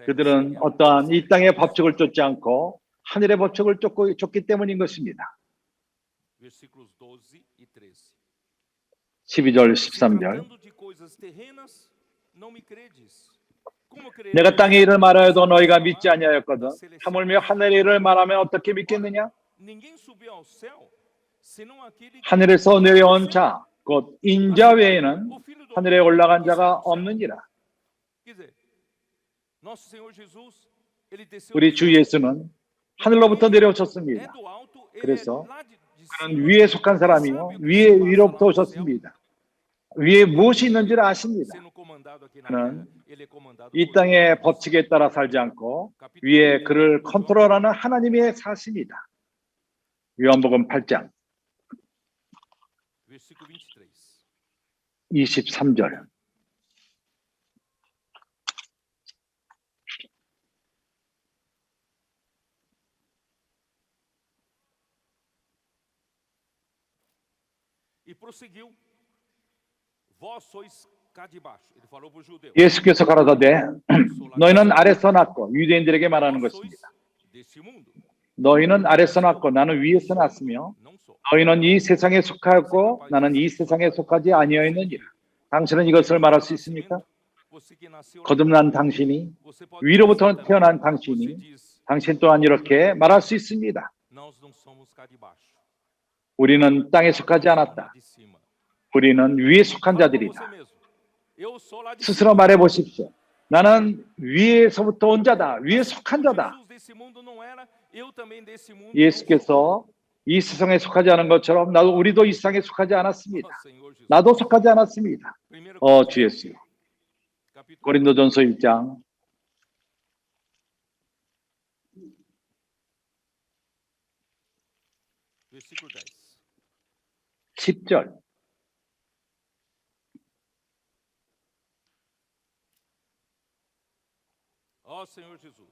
그들은 어떠한 이 땅의 법칙을 쫓지 않고 하늘의 법칙을 쫓기 때문인 것입니다. 12절 13절 내가 땅의 일을 말하여도 너희가 믿지 아니하였거든 하물며 하늘의 일을 말하면 어떻게 믿겠느냐? 하늘에서 내려온 자 곧 인자 외에는 하늘에 올라간 자가 없느니라. 우리 주 예수는 하늘로부터 내려오셨습니다. 그래서 그는 위에 속한 사람이요 위로부터 오셨습니다. 위에 무엇이 있는지를 아십니다. 그는 이 땅의 법칙에 따라 살지 않고 위에 그를 컨트롤하는 하나님의 사십니다. 요한복음 8장 23절 예수께서 가라사대 너희는 아래서 났고 유대인들에게 말하는 것입니다. 너희는 아래서 났고 나는 위에서 났으며 너희는 이 세상에 속하였고 나는 이 세상에 속하지 아니하였느니라. 당신은 이것을 말할 수 있습니까? 거듭난 당신이 위로부터 태어난 당신 또한 이렇게 말할 수 있습니다. 우리는 땅에 속하지 않았다. 우리는 위에 속한 자들이다. 스스로 말해 보십시오. 나는 위에서부터 온 자다. 위에 속한 자다. 예수께서 이 세상에 속하지 않은 것처럼 우리도 이 세상에 속하지 않았습니다. 나도 속하지 않았습니다. 주 예수. 고린도전서 1장 10절 Senhor Jesus.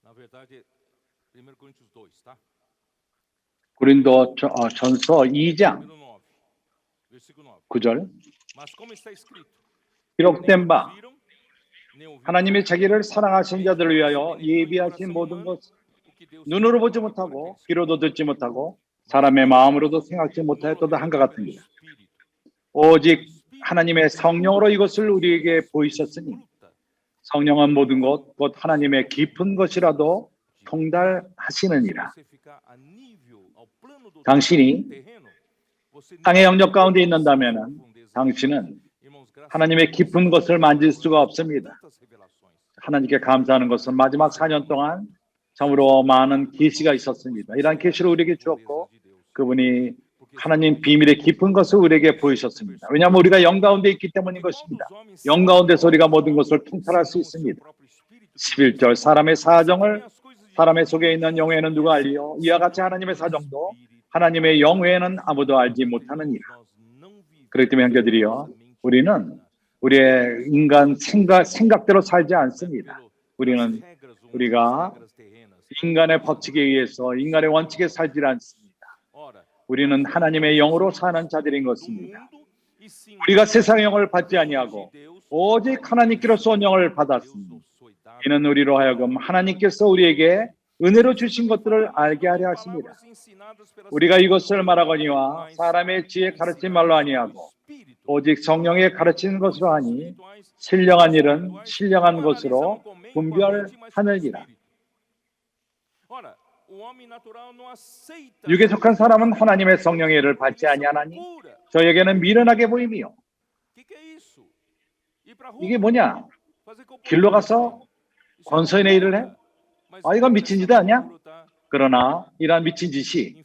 Na verdade, 1 Coríntios 2, tá? 고린도 전서 2장 9절 기록된 바 하나님이 자기를 사랑하신 자들을 위하여 예비하신 모든 것 눈으로 보지 못하고 귀로도 듣지 못하고 사람의 마음으로도 생각지 못하였도다 한것 같습니다. 오직 하나님의 성령으로 이것을 우리에게 보이셨으니 성령은 모든 것 곧 하나님의 깊은 것이라도 통달하시느니라. 당신이 땅의 영역 가운데 있는다면 당신은 하나님의 깊은 것을 만질 수가 없습니다. 하나님께 감사하는 것은 마지막 4년 동안 참으로 많은 계시가 있었습니다. 이러한 계시를 우리에게 주었고 그분이 하나님 비밀의 깊은 것을 우리에게 보이셨습니다. 왜냐하면 우리가 영 가운데 있기 때문인 것입니다. 영 가운데서 우리가 모든 것을 통찰할 수 있습니다. 11절 사람의 사정을 사람의 속에 있는 영에는 누가 알리요? 이와 같이 하나님의 사정도 하나님의 영 외에는 아무도 알지 못하느니라. 그렇기 때문에 형제들이여 우리는 우리의 인간 생각대로 살지 않습니다. 우리가 인간의 법칙에 의해서 인간의 원칙에 살지 않습니다. 우리는 하나님의 영으로 사는 자들인 것입니다. 우리가 세상의 영을 받지 아니하고 오직 하나님께로서 온 영을 받았습니다. 이는 우리로 하여금 하나님께서 우리에게 은혜로 주신 것들을 알게 하려 하십니다. 우리가 이것을 말하거니와 사람의 지혜 가르친 말로 아니하고 오직 성령의 가르치는 것으로 하니 신령한 일은 신령한 것으로 분별하느니라. 육에 속한 사람은 하나님의 성령의 일을 받지 아니하나니 저에게는 미련하게 보임이요. 이게 뭐냐? 길로 가서 권서인의 일을 해? 이건 미친 짓 아니야? 그러나 이러한 미친 짓이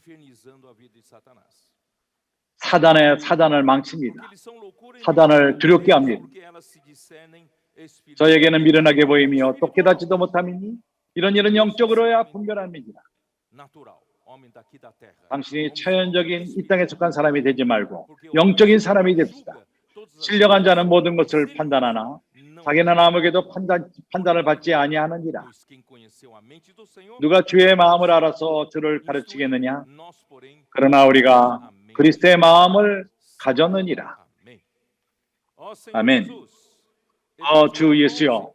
사단을 망칩니다. 사단을 두렵게 합니다. 저에게는 미련하게 보이며 또 깨닫지도 못함이니 이런 일은 영적으로야 분별합니다. 당신이 처연적인 이 땅에 속한 사람이 되지 말고 영적인 사람이 됩시다. 신령한 자는 모든 것을 판단하나 자기는 아무에게도 판단을 받지 아니하느니라. 누가 주의 마음을 알아서 주를 가르치겠느냐? 그러나 우리가 그리스도의 마음을 가졌느니라. 아멘. 주 예수여.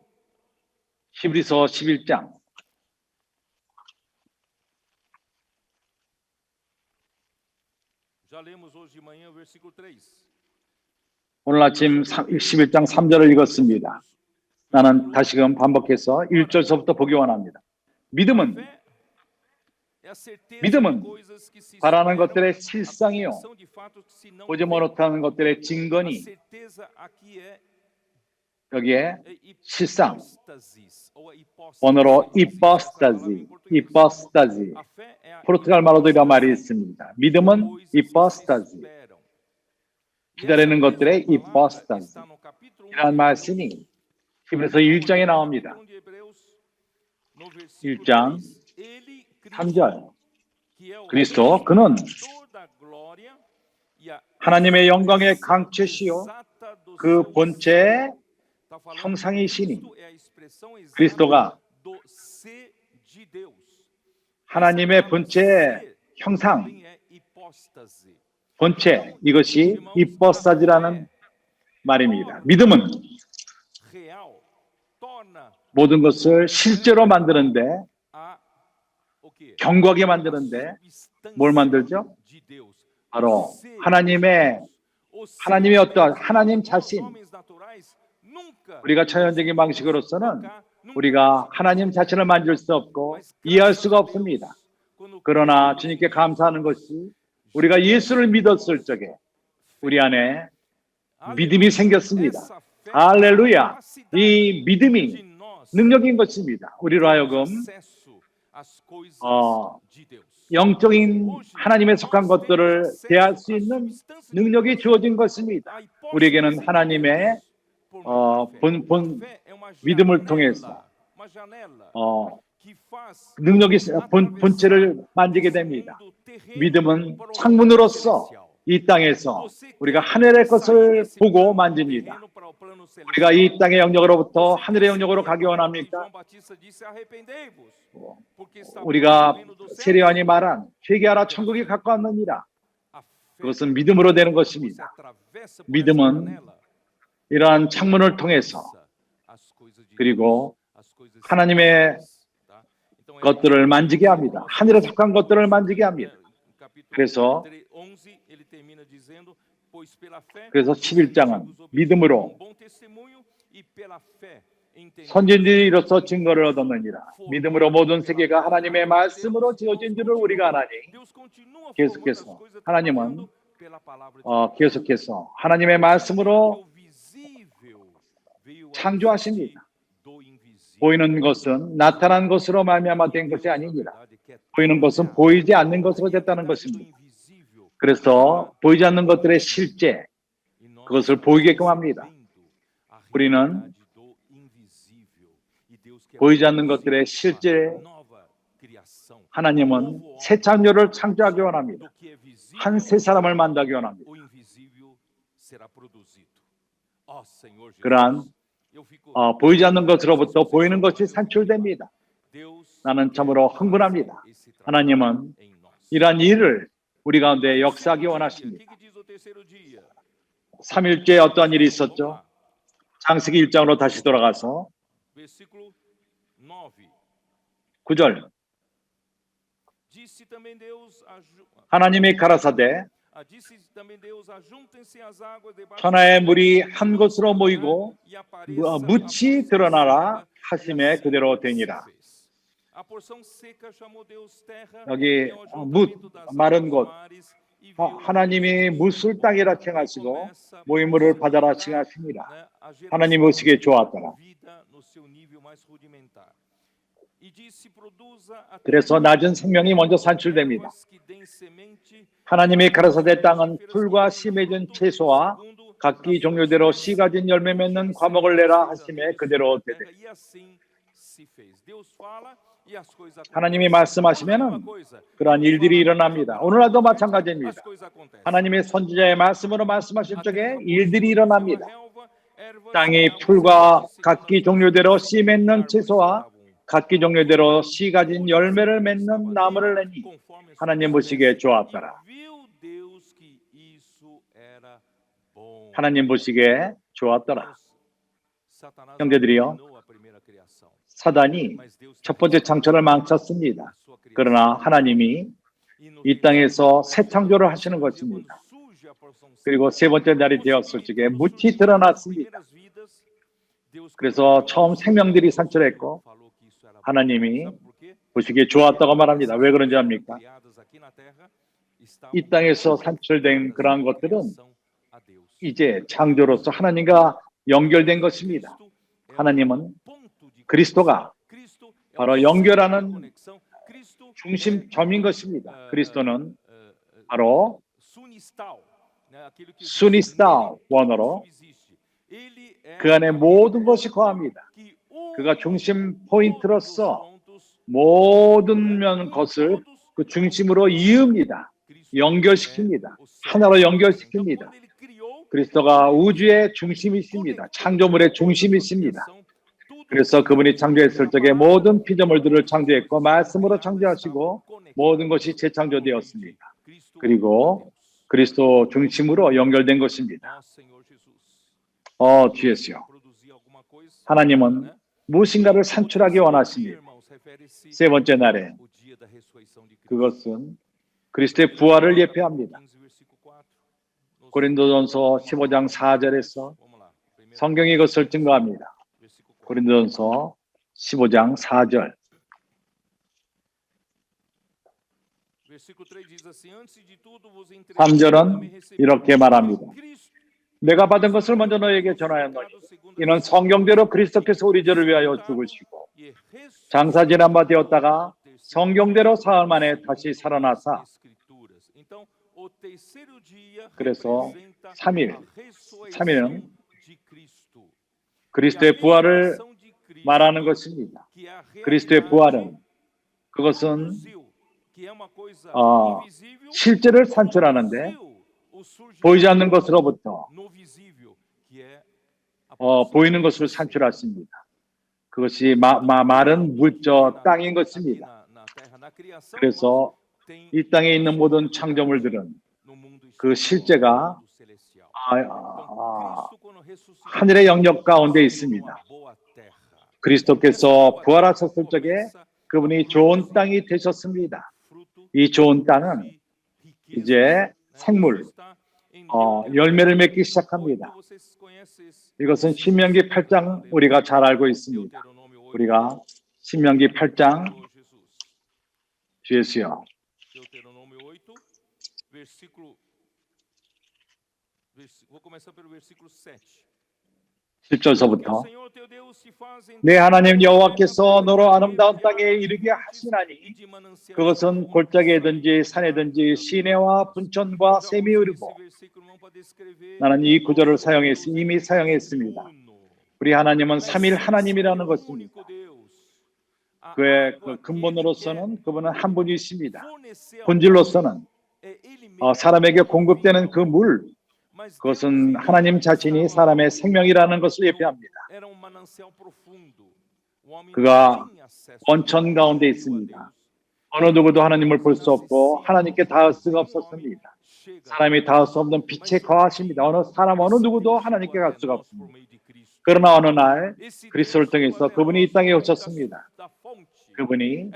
히브리서 11장. 오늘 아침 11장 3절을 읽었습니다. 나는 다시금 반복해서 1절서부터 보기 원합니다. 믿음은 바라는 것들의 실상이요 보지 못하는 것들의 증거니 여기에 실상 언어로 이퍼스타지 포르투갈 말로도 이런 말이 있습니다. 믿음은 이퍼스타지 기다리는 것들의 이퍼스타지 이라는 말씀이 히브리서 1장에 나옵니다. 1장 3절 그리스도 그는 하나님의 영광의 강체시요 그 본체의 형상이시니 그리스도가 하나님의 본체의 형상 본체 이것이 이퍼스타지라는 말입니다. 믿음은 모든 것을 실제로 만드는데 견고하게 만드는데 뭘 만들죠? 바로 하나님의 어떠한 하나님 자신 우리가 처연적인 방식으로서는 우리가 하나님 자신을 만질 수 없고 이해할 수가 없습니다. 그러나 주님께 감사하는 것이 우리가 예수를 믿었을 적에 우리 안에 믿음이 생겼습니다. 할렐루야! 이 믿음이 능력인 것입니다. 우리로 하여금 영적인 하나님에 속한 것들을 대할 수 있는 능력이 주어진 것입니다. 우리에게는 하나님의 믿음을 통해서 능력이 본체를 만지게 됩니다. 믿음은 창문으로서 이 땅에서 우리가 하늘의 것을 보고 만집니다. 우리가 이 땅의 영역으로부터 하늘의 영역으로 가기 원합니까? 우리가 세례요한이 말한 회개하라 천국이 가까웠느니라. 그것은 믿음으로 되는 것입니다. 믿음은 이러한 창문을 통해서 그리고 하나님의 것들을 만지게 합니다. 하늘에 속한 것들을 만지게 합니다. 그래서 11장은 믿음으로 선진들이 이로써 증거를 얻었느니라. 믿음으로 모든 세계가 하나님의 말씀으로 지어진 줄을 우리가 아나니 계속해서 하나님은 계속해서 하나님의 말씀으로 창조하십니다. 보이는 것은 나타난 것으로 말미암아 된 것이 아닙니다. 보이는 것은 보이지 않는 것으로 됐다는 것입니다. 그래서 보이지 않는 것들의 실제 그것을 보이게끔 합니다. 우리는 보이지 않는 것들의 실제 하나님은 새 창조를 창조하기 원합니다. 한 새 사람을 만들기 원합니다. 그러한 보이지 않는 것으로부터 보이는 것이 산출됩니다. 나는 참으로 흥분합니다. 하나님은 이러한 일을 우리 가운데 역사하기 원하십니다. 3일째 어떠한 일이 있었죠? 창세기 1장으로 다시 돌아가서 9절 하나님이 가라사대 천하의 물이 한 곳으로 모이고 묻이 드러나라 하심에 그대로 되니라. 여기 마른 곳 하나님이 묻을 땅이라 칭하시고 모임물을 바다라 칭하십니다. 하나님 보시기에 좋았더라. 그래서 낮은 생명이 먼저 산출됩니다. 하나님이 가라사대 땅은 풀과 씨 맺은 채소와 각기 종류대로 씨 가진 열매 맺는 과목을 내라 하심에 그대로 되되. 하나님이 말씀하시면은 그러한 일들이 일어납니다. 오늘날도 마찬가지입니다. 하나님의 선지자의 말씀으로 말씀하실 적에 일들이 일어납니다. 땅이 풀과 각기 종류대로 씨 맺는 채소와 각기 종류대로 씨 가진 열매를 맺는 나무를 내니 하나님 보시기에 좋았더라. 하나님 보시기에 좋았더라. 형제들이요, 사단이 첫 번째 창조를 망쳤습니다. 그러나 하나님이 이 땅에서 새 창조를 하시는 것입니다. 그리고 세 번째 날이 되었을 적에 묻이 드러났습니다. 그래서 처음 생명들이 산출했고 하나님이 보시기에 좋았다고 말합니다. 왜 그런지 압니까? 이 땅에서 산출된 그러한 것들은 이제 창조로서 하나님과 연결된 것입니다. 하나님은 그리스도가 바로 연결하는 중심점인 것입니다. 그리스도는 바로 수니스타 원어로 그 안에 모든 것이 거합니다. 그가 중심 포인트로서 모든 것을 그 중심으로 이읍니다. 연결시킵니다. 하나로 연결시킵니다. 그리스도가 우주의 중심이십니다. 창조물의 중심이십니다. 그래서 그분이 창조했을 적에 모든 피조물들을 창조했고 말씀으로 창조하시고 모든 것이 재창조되었습니다. 그리고 그리스도 중심으로 연결된 것입니다. 주예수요. 하나님은 무엇인가를 산출하기 원하십니다. 세 번째 날에 그것은 그리스도의 부활을 예표합니다. 고린도전서 15장 4절에서 성경이 이것을 증거합니다. 고린도전서 15장 4절. 3절은 이렇게 말합니다. 내가 받은 것을 먼저 너에게 전하였노니 이는 성경대로 그리스도께서 우리 죄를 위하여 죽으시고 장사 지난 바 되었다가 성경대로 사흘 만에 다시 살아나사. 그래서 3일은 그리스도의 부활을 말하는 것입니다. 그리스도의 부활은 그것은 실제를 산출하는데 보이지 않는 것으로부터 보이는 것으로 산출하십니다. 그것이 마른 물저 땅인 것입니다. 그래서 이 땅에 있는 모든 창조물들은 그 실제가 하늘의 영역 가운데 있습니다. 그리스도께서 부활하셨을 적에 그분이 좋은 땅이 되셨습니다. 이 좋은 땅은 이제 생물, 열매를 맺기 시작합니다. 이것은 신명기 8장 우리가 잘 알고 있습니다. 우리가 신명기 8장 주예수요. 10절서부터 내 하나님 여호와께서 너로 아름다운 땅에 이르게 하시나니 그것은 골짜기에든지 산에든지 시내와 분천과 샘이 흐르고. 나는 이 구절을 이미 사용했습니다. 우리 하나님은 삼일 하나님이라는 것입니다. 그의 근본으로서는 그분은 한 분이십니다. 본질로서는 사람에게 공급되는 그 물, 그것은 하나님 자신이 사람의 생명이라는 것을 예표합니다. 그가 원천 가운데 있습니다. 어느 누구도 하나님을 볼 수 없고 하나님께 닿을 수가 없었습니다. 사람이 닿을 수 없는 빛에 거하십니다. 어느 누구도 하나님께 갈 수가 없습니다. 그러나 어느 날 그리스도를 통해서 그분이 이 땅에 오셨습니다. 그분이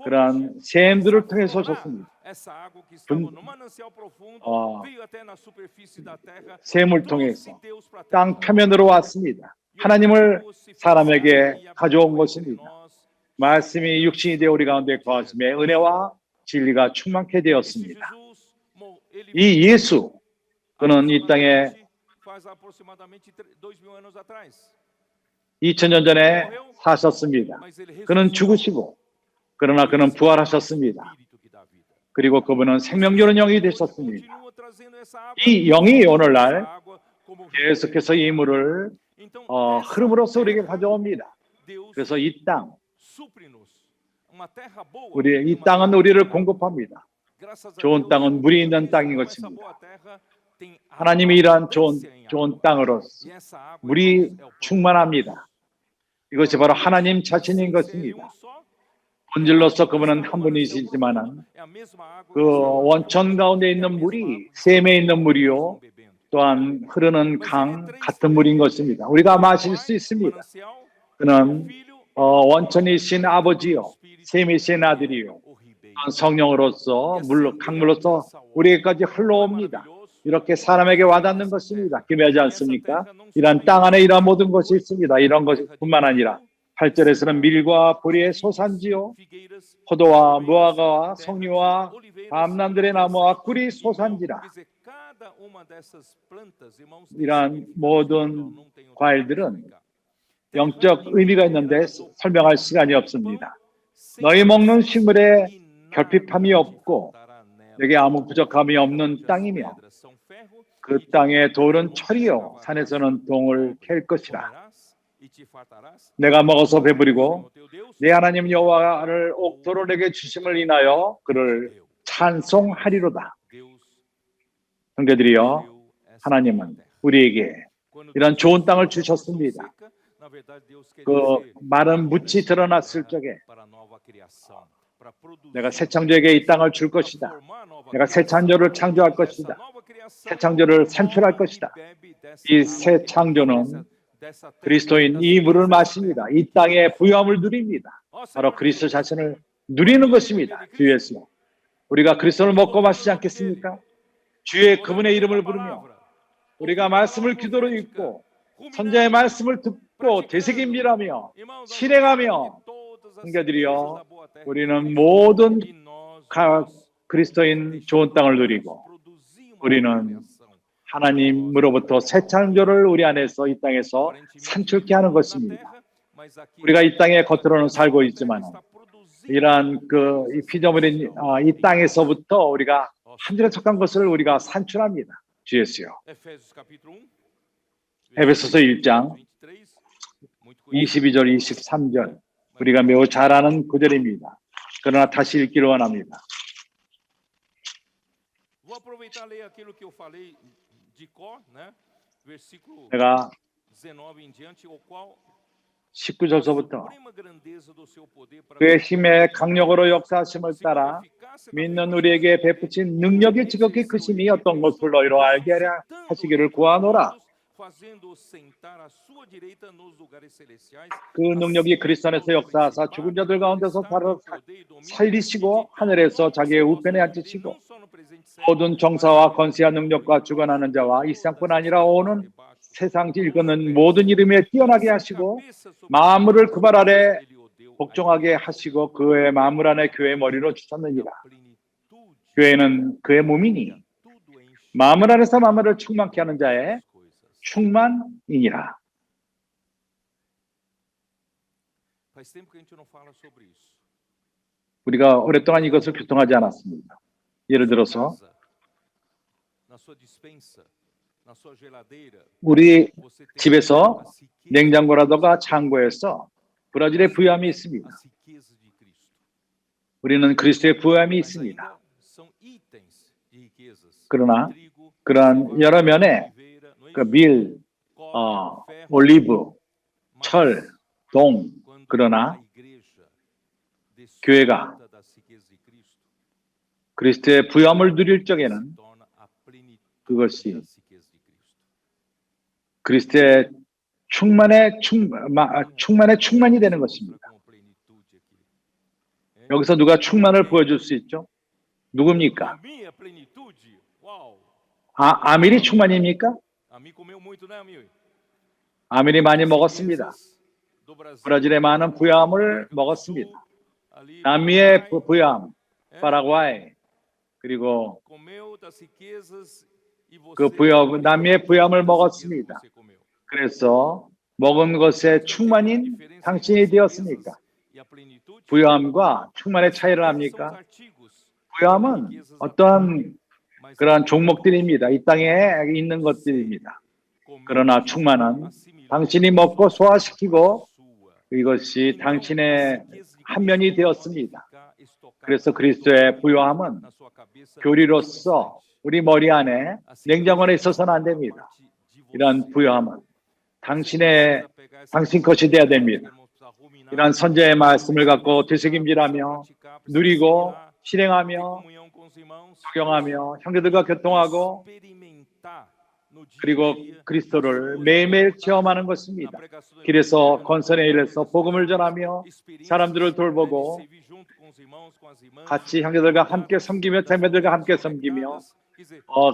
그러한 샘들을 통해서 오셨습니다. 샘을 통해서 땅 표면으로 왔습니다. 하나님을 사람에게 가져온 것입니다. 말씀이 육신이 되어 우리 가운데 거하심에 은혜와 진리가 충만케 되었습니다. 이 예수, 그는 이 땅에 2000년 전에 사셨습니다. 그는 죽으시고 그러나 그는 부활하셨습니다. 그리고 그분은 생명 주는 영이 되셨습니다. 이 영이 오늘날 계속해서 이 물을 흐름으로써 우리에게 가져옵니다. 그래서 이 땅, 이 땅은 우리를 공급합니다. 좋은 땅은 물이 있는 땅인 것입니다. 하나님이 이러한 좋은 땅으로서 물이 충만합니다. 이것이 바로 하나님 자신인 것입니다. 본질로서 그분은 한 분이시지만 그 원천 가운데 있는 물이 샘에 있는 물이요 또한 흐르는 강 같은 물인 것입니다. 우리가 마실 수 있습니다. 그는 원천이신 아버지요 샘이신 아들이요 성령으로서 강물로서 우리에게까지 흘러옵니다. 이렇게 사람에게 와닿는 것입니다. 기묘하지 않습니까? 이런 땅 안에 이러한 모든 것이 있습니다. 이런 것뿐만 아니라 8절에서는 밀과 보리의 소산지요 포도와 무화과와 석류와 밤나들의 나무와 꿀이 소산지라. 이러한 모든 과일들은 영적 의미가 있는데 설명할 시간이 없습니다. 너희 먹는 식물에 결핍함이 없고 여기 아무 부족함이 없는 땅이며 그 땅의 돌은 철이요 산에서는 동을 캘 것이라. 내가 먹어서 배부리고 내 하나님 여호와를 옥토로 내게 주심을 인하여 그를 찬송하리로다. 형제들이여, 하나님은 우리에게 이런 좋은 땅을 주셨습니다. 그 마른 묻이 드러났을 적에 내가 새 창조에게 이 땅을 줄 것이다. 내가 새 창조를 창조할 것이다. 새 창조를 산출할 것이다. 이 새 창조는 그리스도인 이 물을 마십니다. 이 땅의 부유함을 누립니다. 바로 그리스도 자신을 누리는 것입니다. 주 예수. 우리가 그리스도를 먹고 마시지 않겠습니까? 주의 그분의 이름을 부르며 우리가 말씀을 기도로 읽고 선자의 말씀을 듣고 되새김질하며 실행하며 형제들이여 우리는 모든 그리스도인 좋은 땅을 누리고 우리는 하나님으로부터 새 창조를 우리 안에서 이 땅에서 산출케 하는 것입니다. 우리가 이 땅에 겉으로는 살고 있지만 이러한 이 피조물인 이 땅에서부터 우리가 하늘에 속한 것을 우리가 산출합니다. 주 예수요. 에베소서 1장 22절 23절 우리가 매우 잘 아는 구절입니다. 그러나 다시 읽기를 원합니다. 내가 19절서부터 그의 힘의 강력으로 역사하심을 따라 믿는 우리에게 베푸신 능력이 지극히 크심이 어떤 것을 너희로 알게 하려 하시기를 구하노라. 그 능력이 그리스도 안에서 역사하사 죽은 자들 가운데서 바로 살리시고 하늘에서 자기의 우편에 앉으시고 모든 정사와 권세와 능력과 주관하는 자와 이 세상뿐 아니라 오는 세상 일컫는 모든 이름에 뛰어나게 하시고 만물을 그 발 아래 복종하게 하시고 그의 만물 안에 교회의 머리로 주셨느니라. 교회는 그의 몸이니 만물 안에서 만물을 충만케 하는 자의 충만이니라. 우리가 오랫동안 이것을 교통하지 않았습니다. 예를 들어서 우리 집에서 냉장고라든가 창고에서 브라질의 부유함이 있습니다. 우리는 그리스도의 부유함이 있습니다. 그러나 그런 여러 면의 그 밀, 올리브, 철, 동, 그러나 교회가 그리스도의 부요함을 누릴 적에는 그것이 그리스도의 충만이 되는 것입니다. 여기서 누가 충만을 보여줄 수 있죠? 누굽니까? 아밀이 충만입니까? 아밀이 많이 먹었습니다. 브라질의 많은 부요함을 먹었습니다. 남미의 부요함, 파라과이, 그리고 그 남미의 부요함을 먹었습니다. 그래서 먹은 것에 충만인 당신이 되었습니까? 부요함과 충만의 차이를 압니까? 부요함은 어떠한 그러한 종목들입니다. 이 땅에 있는 것들입니다. 그러나 충만은 당신이 먹고 소화시키고 이것이 당신의 한 면이 되었습니다. 그래서 그리스도의 부요함은 교리로서 우리 머리 안에 냉장고에 있어서는 안 됩니다. 이런 부요함은 당신 것이 되어야 됩니다. 이러한 선제의 말씀을 갖고 되새김질하며 누리고 실행하며 적용하며 형제들과 교통하고 그리고 그리스도를 매일매일 체험하는 것입니다. 길에서 건선의 일에서 복음을 전하며 사람들을 돌보고 같이 형제들과 함께 섬기며 자매들과 함께 섬기며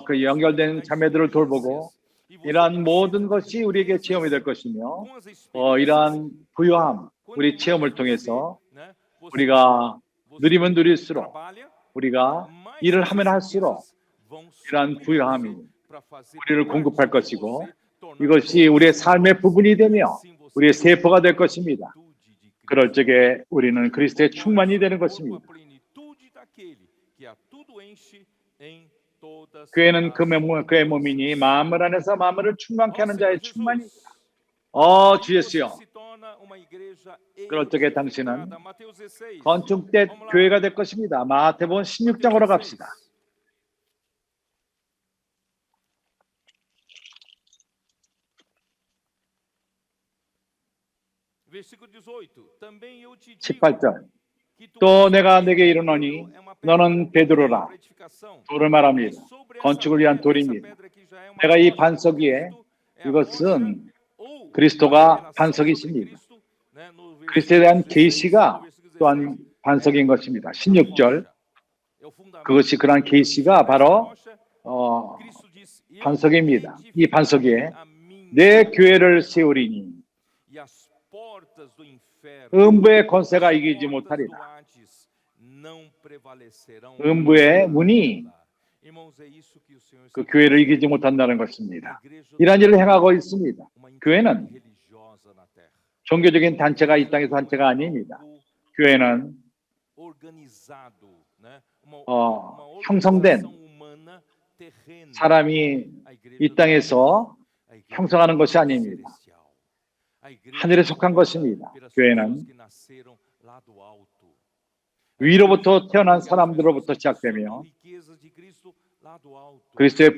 그 연결된 자매들을 돌보고 이러한 모든 것이 우리에게 체험이 될 것이며 이러한 부요함 우리 체험을 통해서 우리가 누리면 누릴수록 우리가 일을 하면 할수록 이러한 부요함이 우리를 공급할 것이고 이것이 우리의 삶의 부분이 되며 우리의 세포가 될 것입니다. 그럴 적에 우리는 그리스도의 충만이 되는 것입니다. 교회는 그의 몸이니 마음을 안에서 마음을 충만케 하는 자의 충만이다. 주 예수여, 그럴 적에 당신은 건축된 교회가 될 것입니다. 마태복음 16장으로 갑시다. (18) 18절. 또 내가 내게 이르노니 너는 베드로라. 돌을 말합니다. 건축을 위한 돌입니다. 내가 이 반석 위에 이것은 그리스도가 반석이십니다. 그리스도에 대한 계시가 또한 반석인 것입니다. 16절. 그것이 그러한 계시가 바로 반석입니다. 이 반석 위에 내 교회를 세우리니 음부의 권세가 이기지 못하리라. 음부의 문이 그 교회를 이기지 못한다는 것입니다. 이러한 일을 행하고 있습니다. 교회는 종교적인 단체가 이 땅에서 단체가 아닙니다. 교회는 형성된 사람이 이 땅에서 형성하는 것이 아닙니다. 하늘에 속한 것입니다. 교회는 위로부터 태어난 사람들로부터 시작되며 그리스도의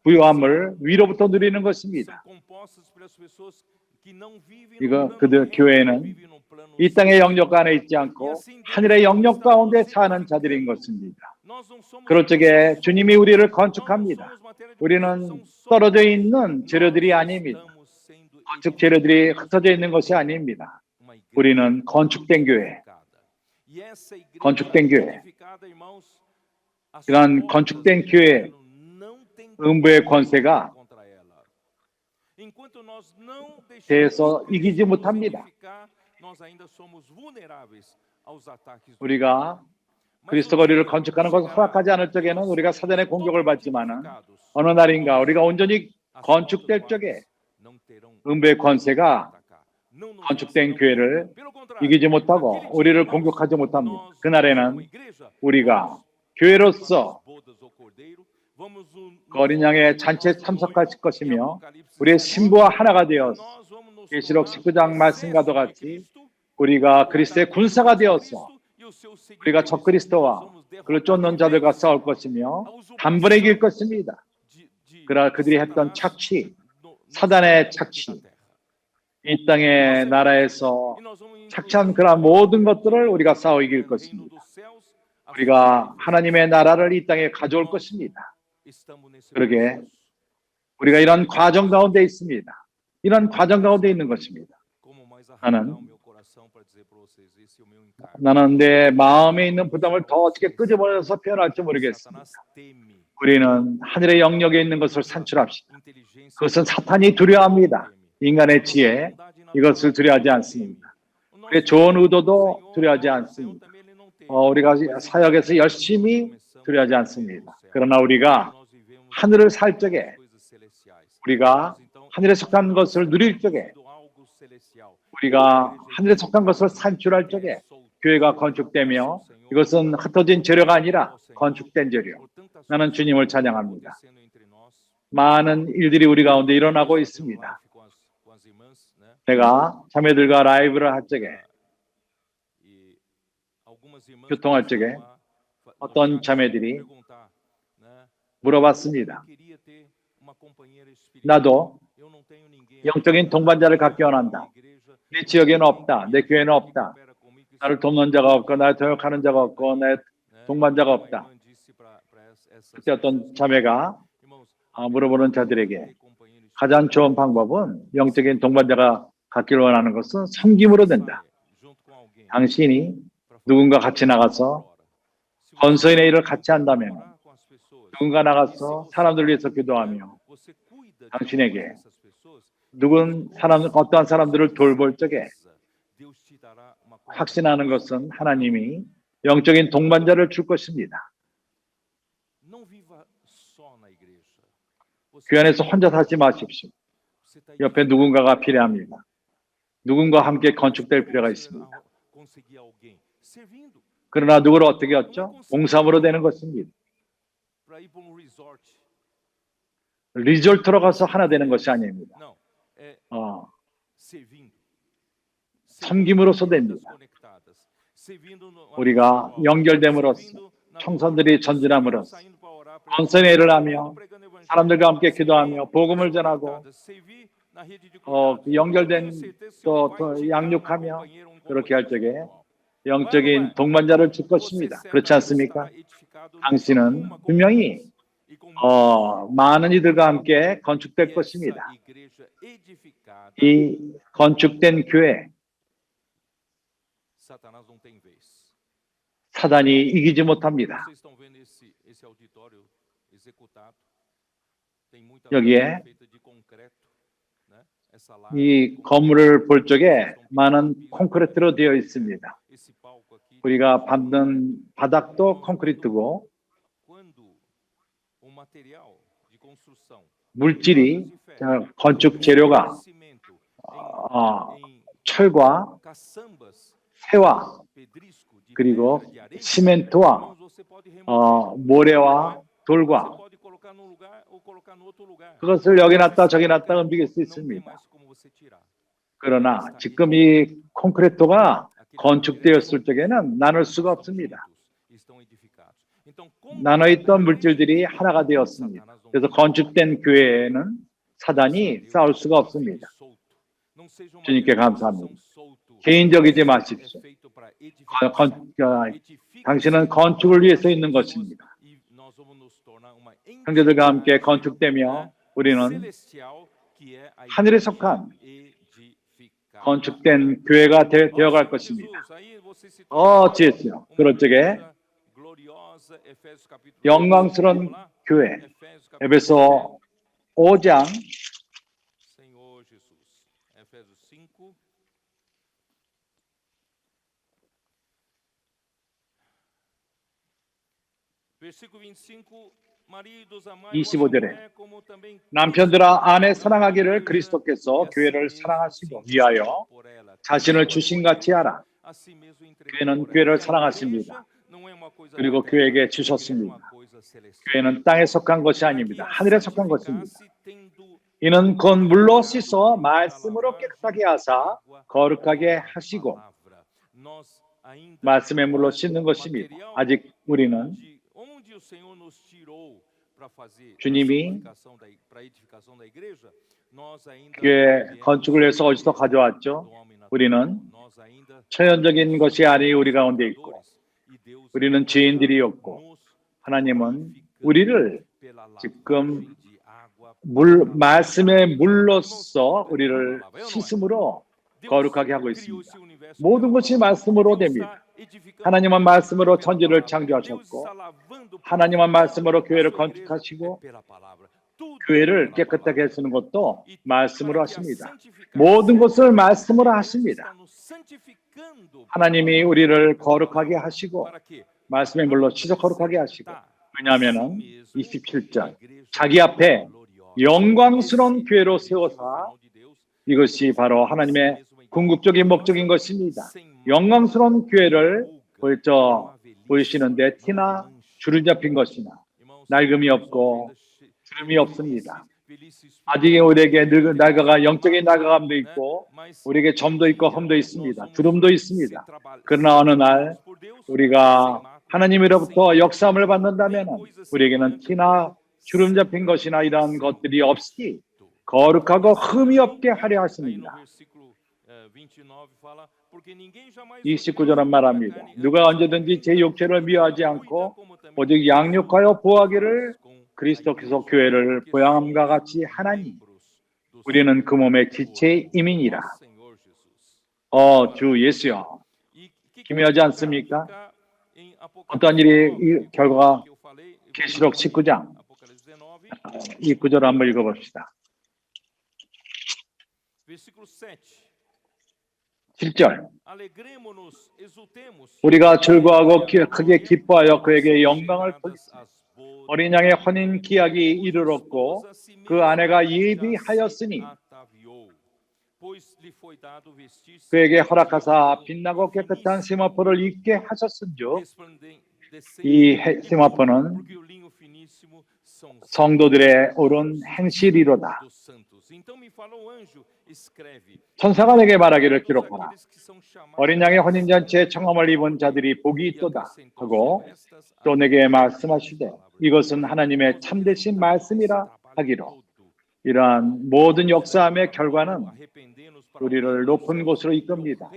부요함을 위로부터 누리는 것입니다. 교회는 이 땅의 영역 안에 있지 않고 하늘의 영역 가운데 사는 자들인 것입니다. 그럴 적에 주님이 우리를 건축합니다. 우리는 떨어져 있는 재료들이 아닙니다. 건축 재료들이 흩어져 있는 것이 아닙니다. 우리는 건축된 교회, 이런 건축된 교회 음부의 권세가 대해서 이기지 못합니다. 우리가 그리스도가 우리를 건축하는 것을 허락하지 않을 적에는 우리가 사단의 공격을 받지만은 어느 날인가 우리가 온전히 건축될 적에 음부의 권세가 건축된 교회를 이기지 못하고 우리를 공격하지 못합니다. 그날에는 우리가 교회로서 어린 양의 잔치에 참석하실 것이며 우리의 신부와 하나가 되어서 계시록 19장 말씀과도 같이 우리가 그리스도의 군사가 되어서 우리가 적그리스도와 그를 쫓는 자들과 싸울 것이며 단번에 이길 것입니다. 그러나 그들이 했던 착취, 사단의 착취, 이 땅의 나라에서 착취한 그러한 모든 것들을 우리가 싸워 이길 것입니다. 우리가 하나님의 나라를 이 땅에 가져올 것입니다. 그러게 우리가 이런 과정 가운데 있습니다. 이런 과정 가운데 있는 것입니다. 나는 내 마음에 있는 부담을 더 어떻게 끄집어내서 표현할지 모르겠습니다. 우리는 하늘의 영역에 있는 것을 산출합시다. 그것은 사탄이 두려워합니다. 인간의 지혜, 이것을 두려워하지 않습니다. 그의 좋은 의도도 두려워하지 않습니다. 우리가 사역에서 열심히 두려워하지 않습니다. 그러나 우리가 하늘을 살 적에, 우리가 하늘에 속한 것을 누릴 적에, 우리가 하늘에 속한 것을 산출할 적에 교회가 건축되며, 이것은 흩어진 재료가 아니라 건축된 재료. 나는 주님을 찬양합니다. 많은 일들이 우리 가운데 일어나고 있습니다. 내가 자매들과 라이브를 할 적에, 교통할 적에 어떤 자매들이 물어봤습니다. 나도 영적인 동반자를 갖기 원한다. 내 지역에는 없다. 내 교회는 없다. 나를 돕는 자가 없고 나를 동역하는 자가 없고 내 동반자가 없다. 그때 어떤 자매가 물어보는 자들에게 가장 좋은 방법은 영적인 동반자가 갖기를 원하는 것은 섬김으로 된다. 당신이 누군가 같이 나가서 건설의 일을 같이 한다면, 누군가 나가서 사람들 위해서 기도하며 당신에게 어떠한 사람들을 돌볼 적에 확신하는 것은 하나님이 영적인 동반자를 줄 것입니다. 교회 안에서 혼자 살지 마십시오. 옆에 누군가가 필요합니다. 누군가와 함께 건축될 필요가 있습니다. 그러나 누구를 어떻게 했죠? 봉사함으로 되는 것입니다. 리조트로 가서 하나 되는 것이 아닙니다. 섬김으로서 됩니다. 우리가 연결됨으로써, 청소년들이 전진함으로써, 건설의 일을 하며 사람들과 함께 기도하며 복음을 전하고 연결된 또 양육하며 그렇게 할 적에 영적인 동반자를 줄 것입니다. 그렇지 않습니까? 당신은 분명히 많은 이들과 함께 건축될 것입니다. 이 건축된 교회, 사단이 이기지 못합니다. 여기에 이 건물을 볼 적에 많은 콘크리트로 되어 있습니다. 우리가 밟는 바닥도 콘크리트고, 물질이, 건축 재료가 철과 새와 그리고 시멘트와 모래와 돌과, 그것을 여기 놨다 저기 놨다 옮길 수 있습니다. 그러나 지금 이 콘크리트가 건축되었을 적에는 나눌 수가 없습니다. 나눠있던 물질들이 하나가 되었습니다. 그래서 건축된 교회에는 사단이 싸울 수가 없습니다. 주님께 감사합니다. 개인적이지 마십시오. 당신은 건축을 위해서 있는 것입니다. 형제들과 함께 건축되며 우리는 하늘에 속한 건축된 교회가 되어갈 것입니다. 지혜스요. 그럴 적에 영광스러운 교회, 에베소 5장 25절에 남편들아 아내 사랑하기를 그리스도께서 교회를 사랑하시고 위하여 자신을 주신 같이 하라. 교회는 교회를 사랑하십니다. 그리고 교회에게 주셨습니다. 교회는 땅에 속한 것이 아닙니다. 하늘에 속한 것입니다. 이는 곧 물로 씻어 말씀으로 깨끗하게 하사 거룩하게 하시고, 말씀의 물로 씻는 것입니다. 아직 우리는 주님이 교회 건축을 위해서 어디서 가져왔죠? 우리는 천연적인 것이 아니 우리 가운데 있고 우리는 죄인들이었고 하나님은 우리를 지금 말씀의 물로써 우리를 씻음으로 거룩하게 하고 있습니다. 모든 것이 말씀으로 됩니다. 하나님은 말씀으로 천지를 창조하셨고 하나님은 말씀으로 교회를 건축하시고 교회를 깨끗하게 해주는 것도 말씀으로 하십니다. 모든 것을 말씀으로 하십니다. 하나님이 우리를 거룩하게 하시고 말씀의 물로 씻어 거룩하게 하시고 왜냐하면 27절 자기 앞에 영광스러운 교회로 세워서 이것이 바로 하나님의 궁극적인 목적인 것입니다. 영광스러운 교회를 보이시는데 티나 줄을 잡힌 것이나 낡음이 없고 주름이 없습니다. 아직 우리에게 낡아가 영적인 낡아감도 있고 우리에게 점도 있고 험도 있습니다. 주름도 있습니다. 그러나 어느 날 우리가 하나님으로부터 역사함을 받는다면 우리에게는 티나 주름 잡힌 것이나 이러한 것들이 없이 거룩하고 흠이 없게 하려 하십니다. 29절은 말합니다. 누가 언제든지 제 육체를 미워하지 않고 오직 양육하여 보호하기를 그리스도께서 교회를 보양함과 같이 하나니 우리는 그 몸의 지체임이니라. 주 예수여, 기묘하지 않습니까? 어떤 일이 이 결과가 계시록 19장 이 구절을 한번 읽어봅시다. 7절 우리가 즐거워하고 크게 기뻐하여 그에게 영광을 돌리시며 어린 양의 혼인 기약이 이르렀고 그 아내가 예비하였으니 그에게 허락하사 빛나고 깨끗한 세마포를 입게 하셨은즉 이 세마포는 성도들의 옳은 행실이로다. 천사가 내게 말하기를 기록하라. 어린 양의 혼인잔치에 청함을 입은 자들이 복이 있도다 하고 또 내게 말씀하시되 이것은 하나님의 참되신 말씀이라 하기로. 이러한 모든 역사함의 결과는 우리를 높은 곳으로 이끕니다.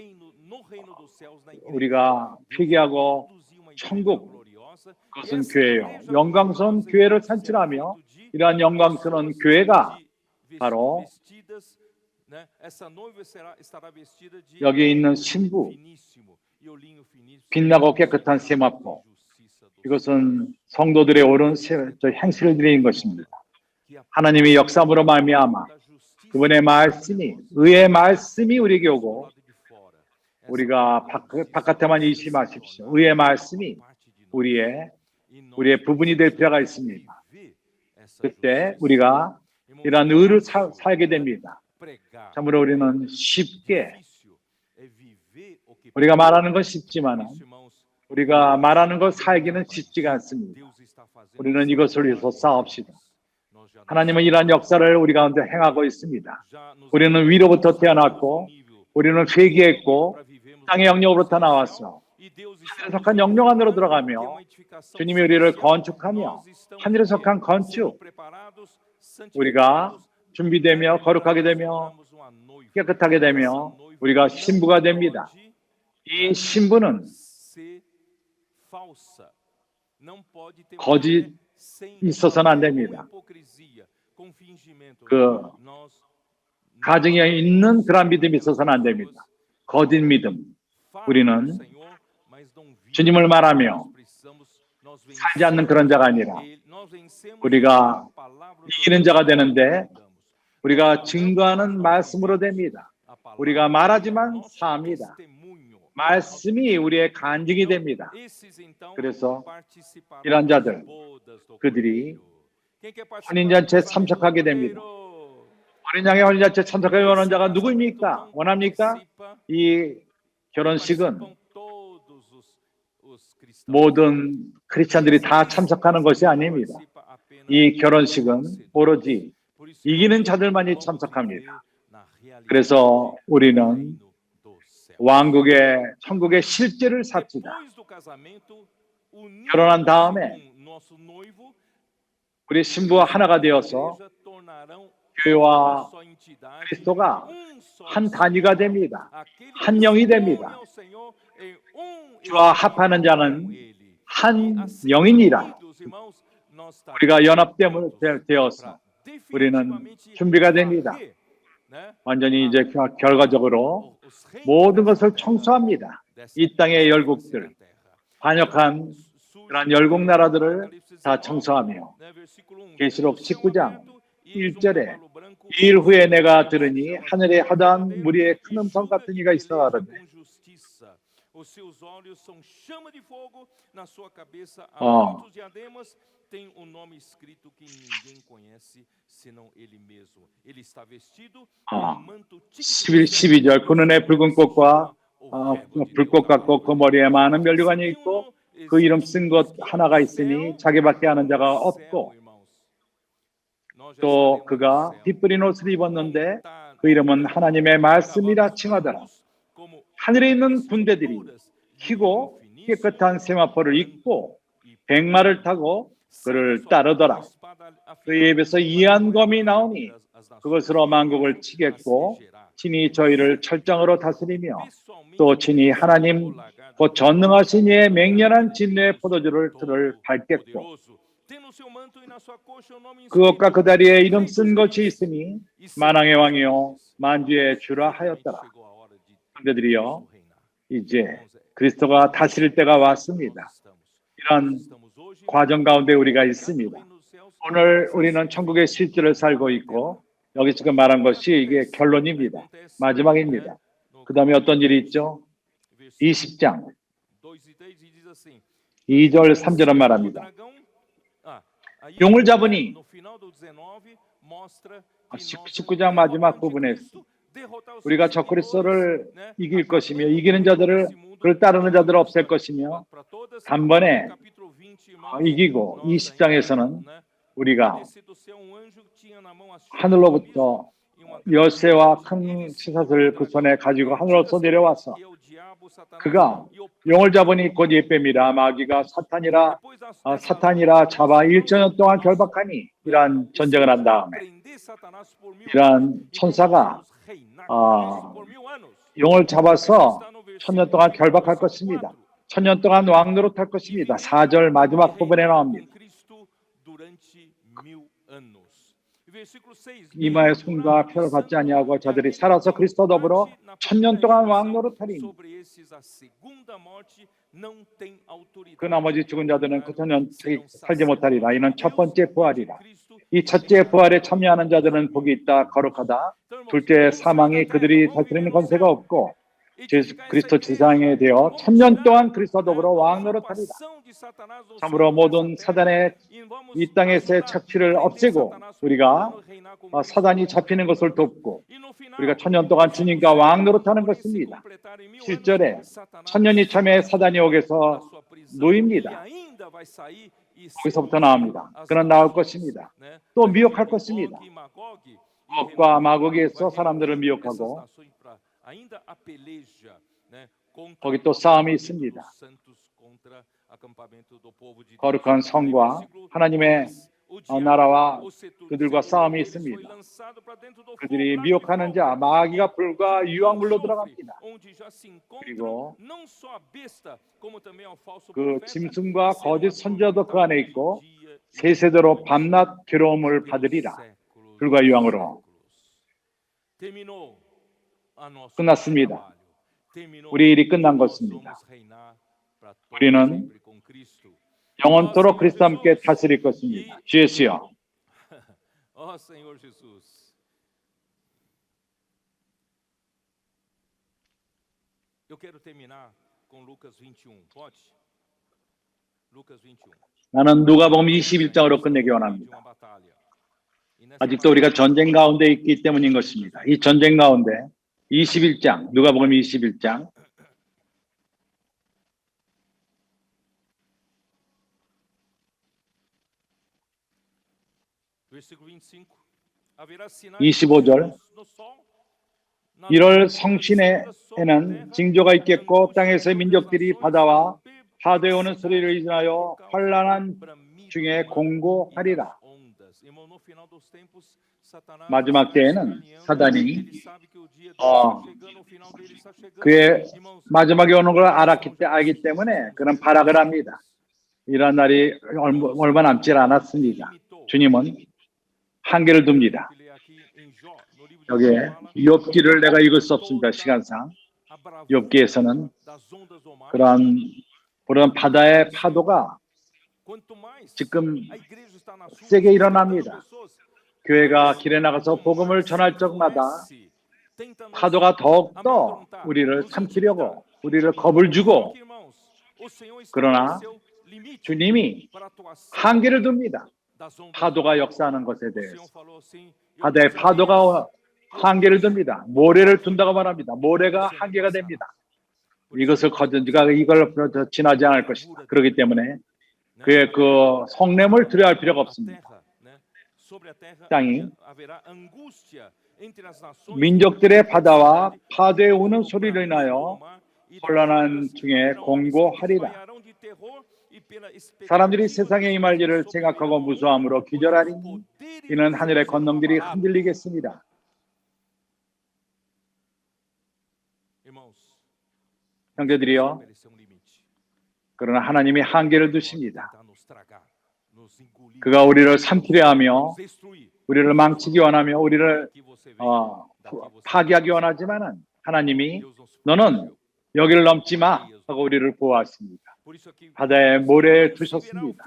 우리가 회개하고 천국, 그것은 교회요. 영광스러운 교회를 산출하며 이러한 영광스러운 교회가 바로 여기 있는 신부, 빛나고 깨끗한 세마포, 이것은 성도들의 옳은 행실을 드리는 것입니다. 하나님의 역사함으로 말미암아 그분의 말씀이, 의의 말씀이 우리에게 오고 우리가 바깥에만 의심하십시오. 의의 말씀이 우리의 부분이 될 필요가 있습니다. 그때 우리가 이러한 의를 살게 됩니다. 참으로 우리는 쉽게 우리가 말하는 건 쉽지만 우리가 말하는 걸 살기는 쉽지가 않습니다. 우리는 이것을 위해서 싸웁시다. 하나님은 이러한 역사를 우리 가운데 행하고 있습니다. 우리는 위로부터 태어났고 우리는 회개했고 땅의 영역으로부터 나왔어 하늘에 속한 영역 안으로 들어가며 주님이 우리를 건축하며 하늘에 속한 건축 우리가 준비되며 거룩하게 되며 깨끗하게 되며 우리가 신부가 됩니다. 이 신부는 거짓 있어서는 안 됩니다. 그 가정에 있는 그런 믿음이 있어서는 안 됩니다. 거짓 믿음. 우리는 주님을 말하며 살지 않는 그런 자가 아니라 우리가 이기는 자가 되는데 우리가 증거하는 말씀으로 됩니다. 우리가 말하지만 사합니다. 말씀이 우리의 간증이 됩니다. 그래서 이런 자들, 그들이 혼인잔치에 참석하게 됩니다. 어린 양의 혼인잔치에 참석하기 원하는 자가 누구입니까? 원합니까? 이 결혼식은 모든 크리스찬들이 다 참석하는 것이 아닙니다. 이 결혼식은 오로지 이기는 자들만이 참석합니다. 그래서 우리는 천국의 실제를 삽시다. 결혼한 다음에 우리 신부와 하나가 되어서 교회와 그리스도가 한 단위가 됩니다. 한 영이 됩니다. 주와 합하는 자는 한 영이니라. 우리가 연합되어서 우리는 준비가 됩니다. 완전히 이제 결과적으로 모든 것을 청소합니다. 이 땅의 열국들, 반역한 그런 열국 나라들을 다 청소하며 계시록 19장 1절에 2일 후에 내가 들으니 하늘에 하다한 무리의 큰 음성 같은 이가 있어 가로되 Os seus olhos são chama de fogo, na sua cabeça há muitos diademas, tem um nome escrito que ninguém conhece, senão ele mesmo. Ele está vestido com manto 12절 그 눈에 붉은 꽃과 불꽃 같고 그 머리에 많은 면류관이 있고 그 이름 쓴 것 하나가 있으니 자기밖에 아는 자가 없고 또 그가 피 뿌린 옷을 입었는데 그 이름은 하나님의 말씀이라 칭하더라. 하늘에 있는 군대들이 희고 깨끗한 세마포를 입고 백마를 타고 그를 따르더라. 그의 입에서 이한 검이 나오니 그것으로 만국을 치겠고 친히 저희를 철장으로 다스리며 또 친히 하나님 곧 전능하신 이의 맹렬한 진노의 포도주를 틀을 밟겠고 그것과 그 다리에 이름 쓴 것이 있으니 만왕의 왕이요 만주의 주라 하였더라. 형제들이여, 이제 그리스도가 다스릴 때가 왔습니다. 이런 과정 가운데 우리가 있습니다. 오늘 우리는 천국의 실제를 살고 있고 여기 지금 말한 것이 이게 결론입니다. 마지막입니다. 그 다음에 어떤 일이 있죠? 20장 2절 3절은 말합니다. 용을 잡으니 19장 마지막 부분에 우리가 저 그리스도를 이길 것이며 이기는 자들을 그를 따르는 자들을 없앨 것이며 단번에 이기고 20장에서는 우리가 하늘로부터 열쇠와 큰 시사슬을 그 손에 가지고 하늘로서 내려와서 그가 용을 잡으니 곧 옛뱀이라 마귀가 사탄이라 잡아 1년 동안 결박하니 이러한 전쟁을 한 다음에 이러한 천사가 용을 잡아서 1000년 동안 결박할 것입니다. 1000년 동안 왕 노릇할 것입니다. 4절 마지막 부분에 나옵니다. 이마에 손과 표를 받지 아니하고 자들이 살아서 그리스도 더불어 1000년 동안 왕 노릇하리니 그 나머지 죽은 자들은 그 1000년 살지 못하리라. 이는 첫 번째 부활이라. 이 첫째 부활에 참여하는 자들은 복이 있다 거룩하다. 둘째 사망이 그들이 다스리는 권세가 없고 예수 그리스도 지상에 되어 1000년 동안 그리스도 더불어 왕 노릇하리라. 참으로 모든 사단의 이 땅에서의 착취를 없애고 우리가 사단이 잡히는 것을 돕고 우리가 1000년 동안 주님과 왕 노릇하는 것입니다. 7절에 1000년이 참에 사단이 옥에서 놓입니다. 거기서부터 나옵니다. 그는 나올 것입니다. 또 미혹할 것입니다. 억과 마곡에서 사람들을 미혹하고 거기 또 싸움이 있습니다. 거룩한 성과 하나님의 나라와 그들과 싸움이 있습니다. 그들이 미혹하는 자 마귀가 불과 유황물로 들어갑니다. 그리고 그 짐승과 거짓 선지자도 그 안에 있고 세세대로 밤낮 괴로움을 받으리라. 불과 유황으로 끝났습니다. 우리 일이 끝난 것입니다. 우리는 영원토록 그리스도와 함께 다스릴 것입니다. 주 예수여. 나는 누가복음 21장으로 끝내기 원합니다. 아직도 우리가 전쟁 가운데 있기 때문인 것입니다. 이 전쟁 가운데 21장, 누가복음 21장 25절 1월 성신에는 징조가 있겠고 땅에서 민족들이 바다와 파도에 오는 소리를 인하여 환난한 중에 공고하리라. 마지막 때에는 사단이 그의 마지막에 오는 걸 알기 때문에 그런 발악을 합니다. 이런 날이 얼마 남지 않았습니다. 주님은 한계를 둡니다. 여기에 욥기를 내가 읽을 수 없습니다. 시간상. 욥기에서는 그런 바다의 파도가 지금 세게 일어납니다. 교회가 길에 나가서 복음을 전할 적마다 파도가 더욱더 우리를 삼키려고 우리를 겁을 주고, 그러나 주님이 한계를 둡니다. 파도가 역사하는 것에 대해서. 바다의 파도가 한계를 둡니다. 모래를 둔다고 말합니다. 모래가 한계가 됩니다. 이것을 거둔지가 이걸 지나지 않을 것이다. 그렇기 때문에 그의 그 성냄을 드려야 할 필요가 없습니다. 땅이 민족들의 바다와 파도에 우는 소리로 인하여 혼란한 중에 공고하리라. 사람들이 세상에 임할 일을 생각하고 무수함으로 기절하리니 이는 하늘의 권능들이 흔들리겠습니다. 형제들이여, 그러나 하나님이 한계를 두십니다. 그가 우리를 삼키려 하며 우리를 망치기 원하며 우리를 파괴하기 원하지만은 하나님이 너는 여기를 넘지 마 하고 우리를 보호하십니다. 바다에 모래에 두셨습니다.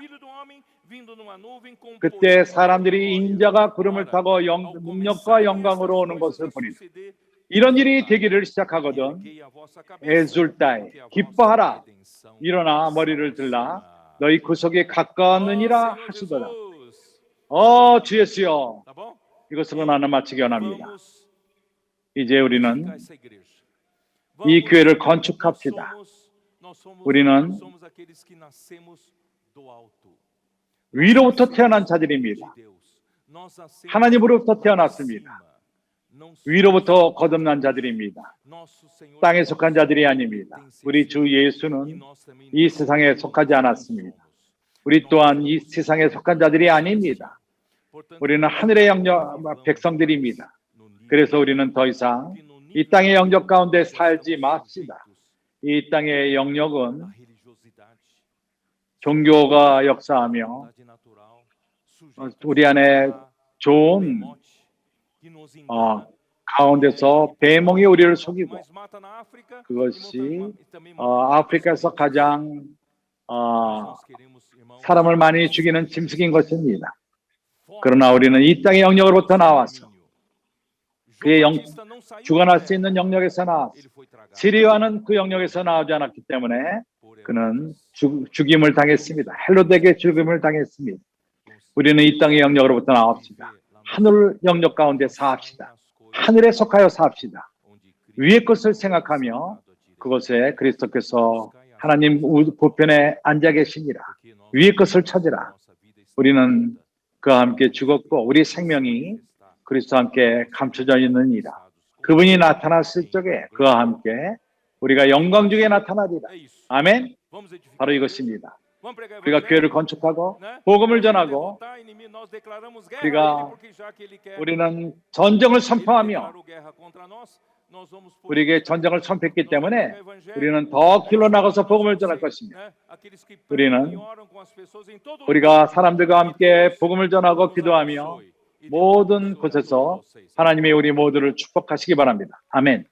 그때 사람들이 인자가 구름을 타고 능력과 영광으로 오는 것을 보니 이런 일이 되기를 시작하거든 에술다이 기뻐하라, 일어나 머리를 들라, 너희 구속이 가까웠느니라 하시더라. 주 예수여, 이것으로 나는 마치기 원합니다. 이제 우리는 이 교회를 건축합시다. 우리는 위로부터 태어난 자들입니다. 하나님으로부터 태어났습니다. 위로부터 거듭난 자들입니다. 땅에 속한 자들이 아닙니다. 우리 주 예수는 이 세상에 속하지 않았습니다. 우리 또한 이 세상에 속한 자들이 아닙니다. 우리는 하늘의 영역 백성들입니다. 그래서 우리는 더 이상 이 땅의 영역 가운데 살지 맙시다. 이 땅의 영역은 종교가 역사하며 우리 안에 좋은 가운데서 배몽이 우리를 속이고, 그것이 아프리카에서 가장 사람을 많이 죽이는 짐승인 것입니다. 그러나 우리는 이 땅의 영역으로부터 나와서 그의 주관할 수 있는 영역에서 나와서 시리아는 그 영역에서 나오지 않았기 때문에 그는 죽임을 당했습니다. 헬롯에게 죽임을 당했습니다. 우리는 이 땅의 영역으로부터 나옵시다. 하늘 영역 가운데 사합시다. 하늘에 속하여 삽시다. 위의 것을 생각하며 그것에 그리스도께서 하나님 보편에 앉아 계시니라. 위의 것을 찾으라. 우리는 그와 함께 죽었고 우리 생명이 그리스도와 함께 감춰져 있느니라. 그분이 나타났을 적에 그와 함께 우리가 영광 중에 나타나리라. 아멘. 바로 이것입니다. 우리가 교회를 건축하고 복음을 전하고 우리는 전쟁을 선포하며 우리에게 전쟁을 선포했기 때문에 우리는 더 길로 나가서 복음을 전할 것입니다. 우리가 사람들과 함께 복음을 전하고 기도하며 모든 곳에서 하나님이 우리 모두를 축복하시기 바랍니다. 아멘.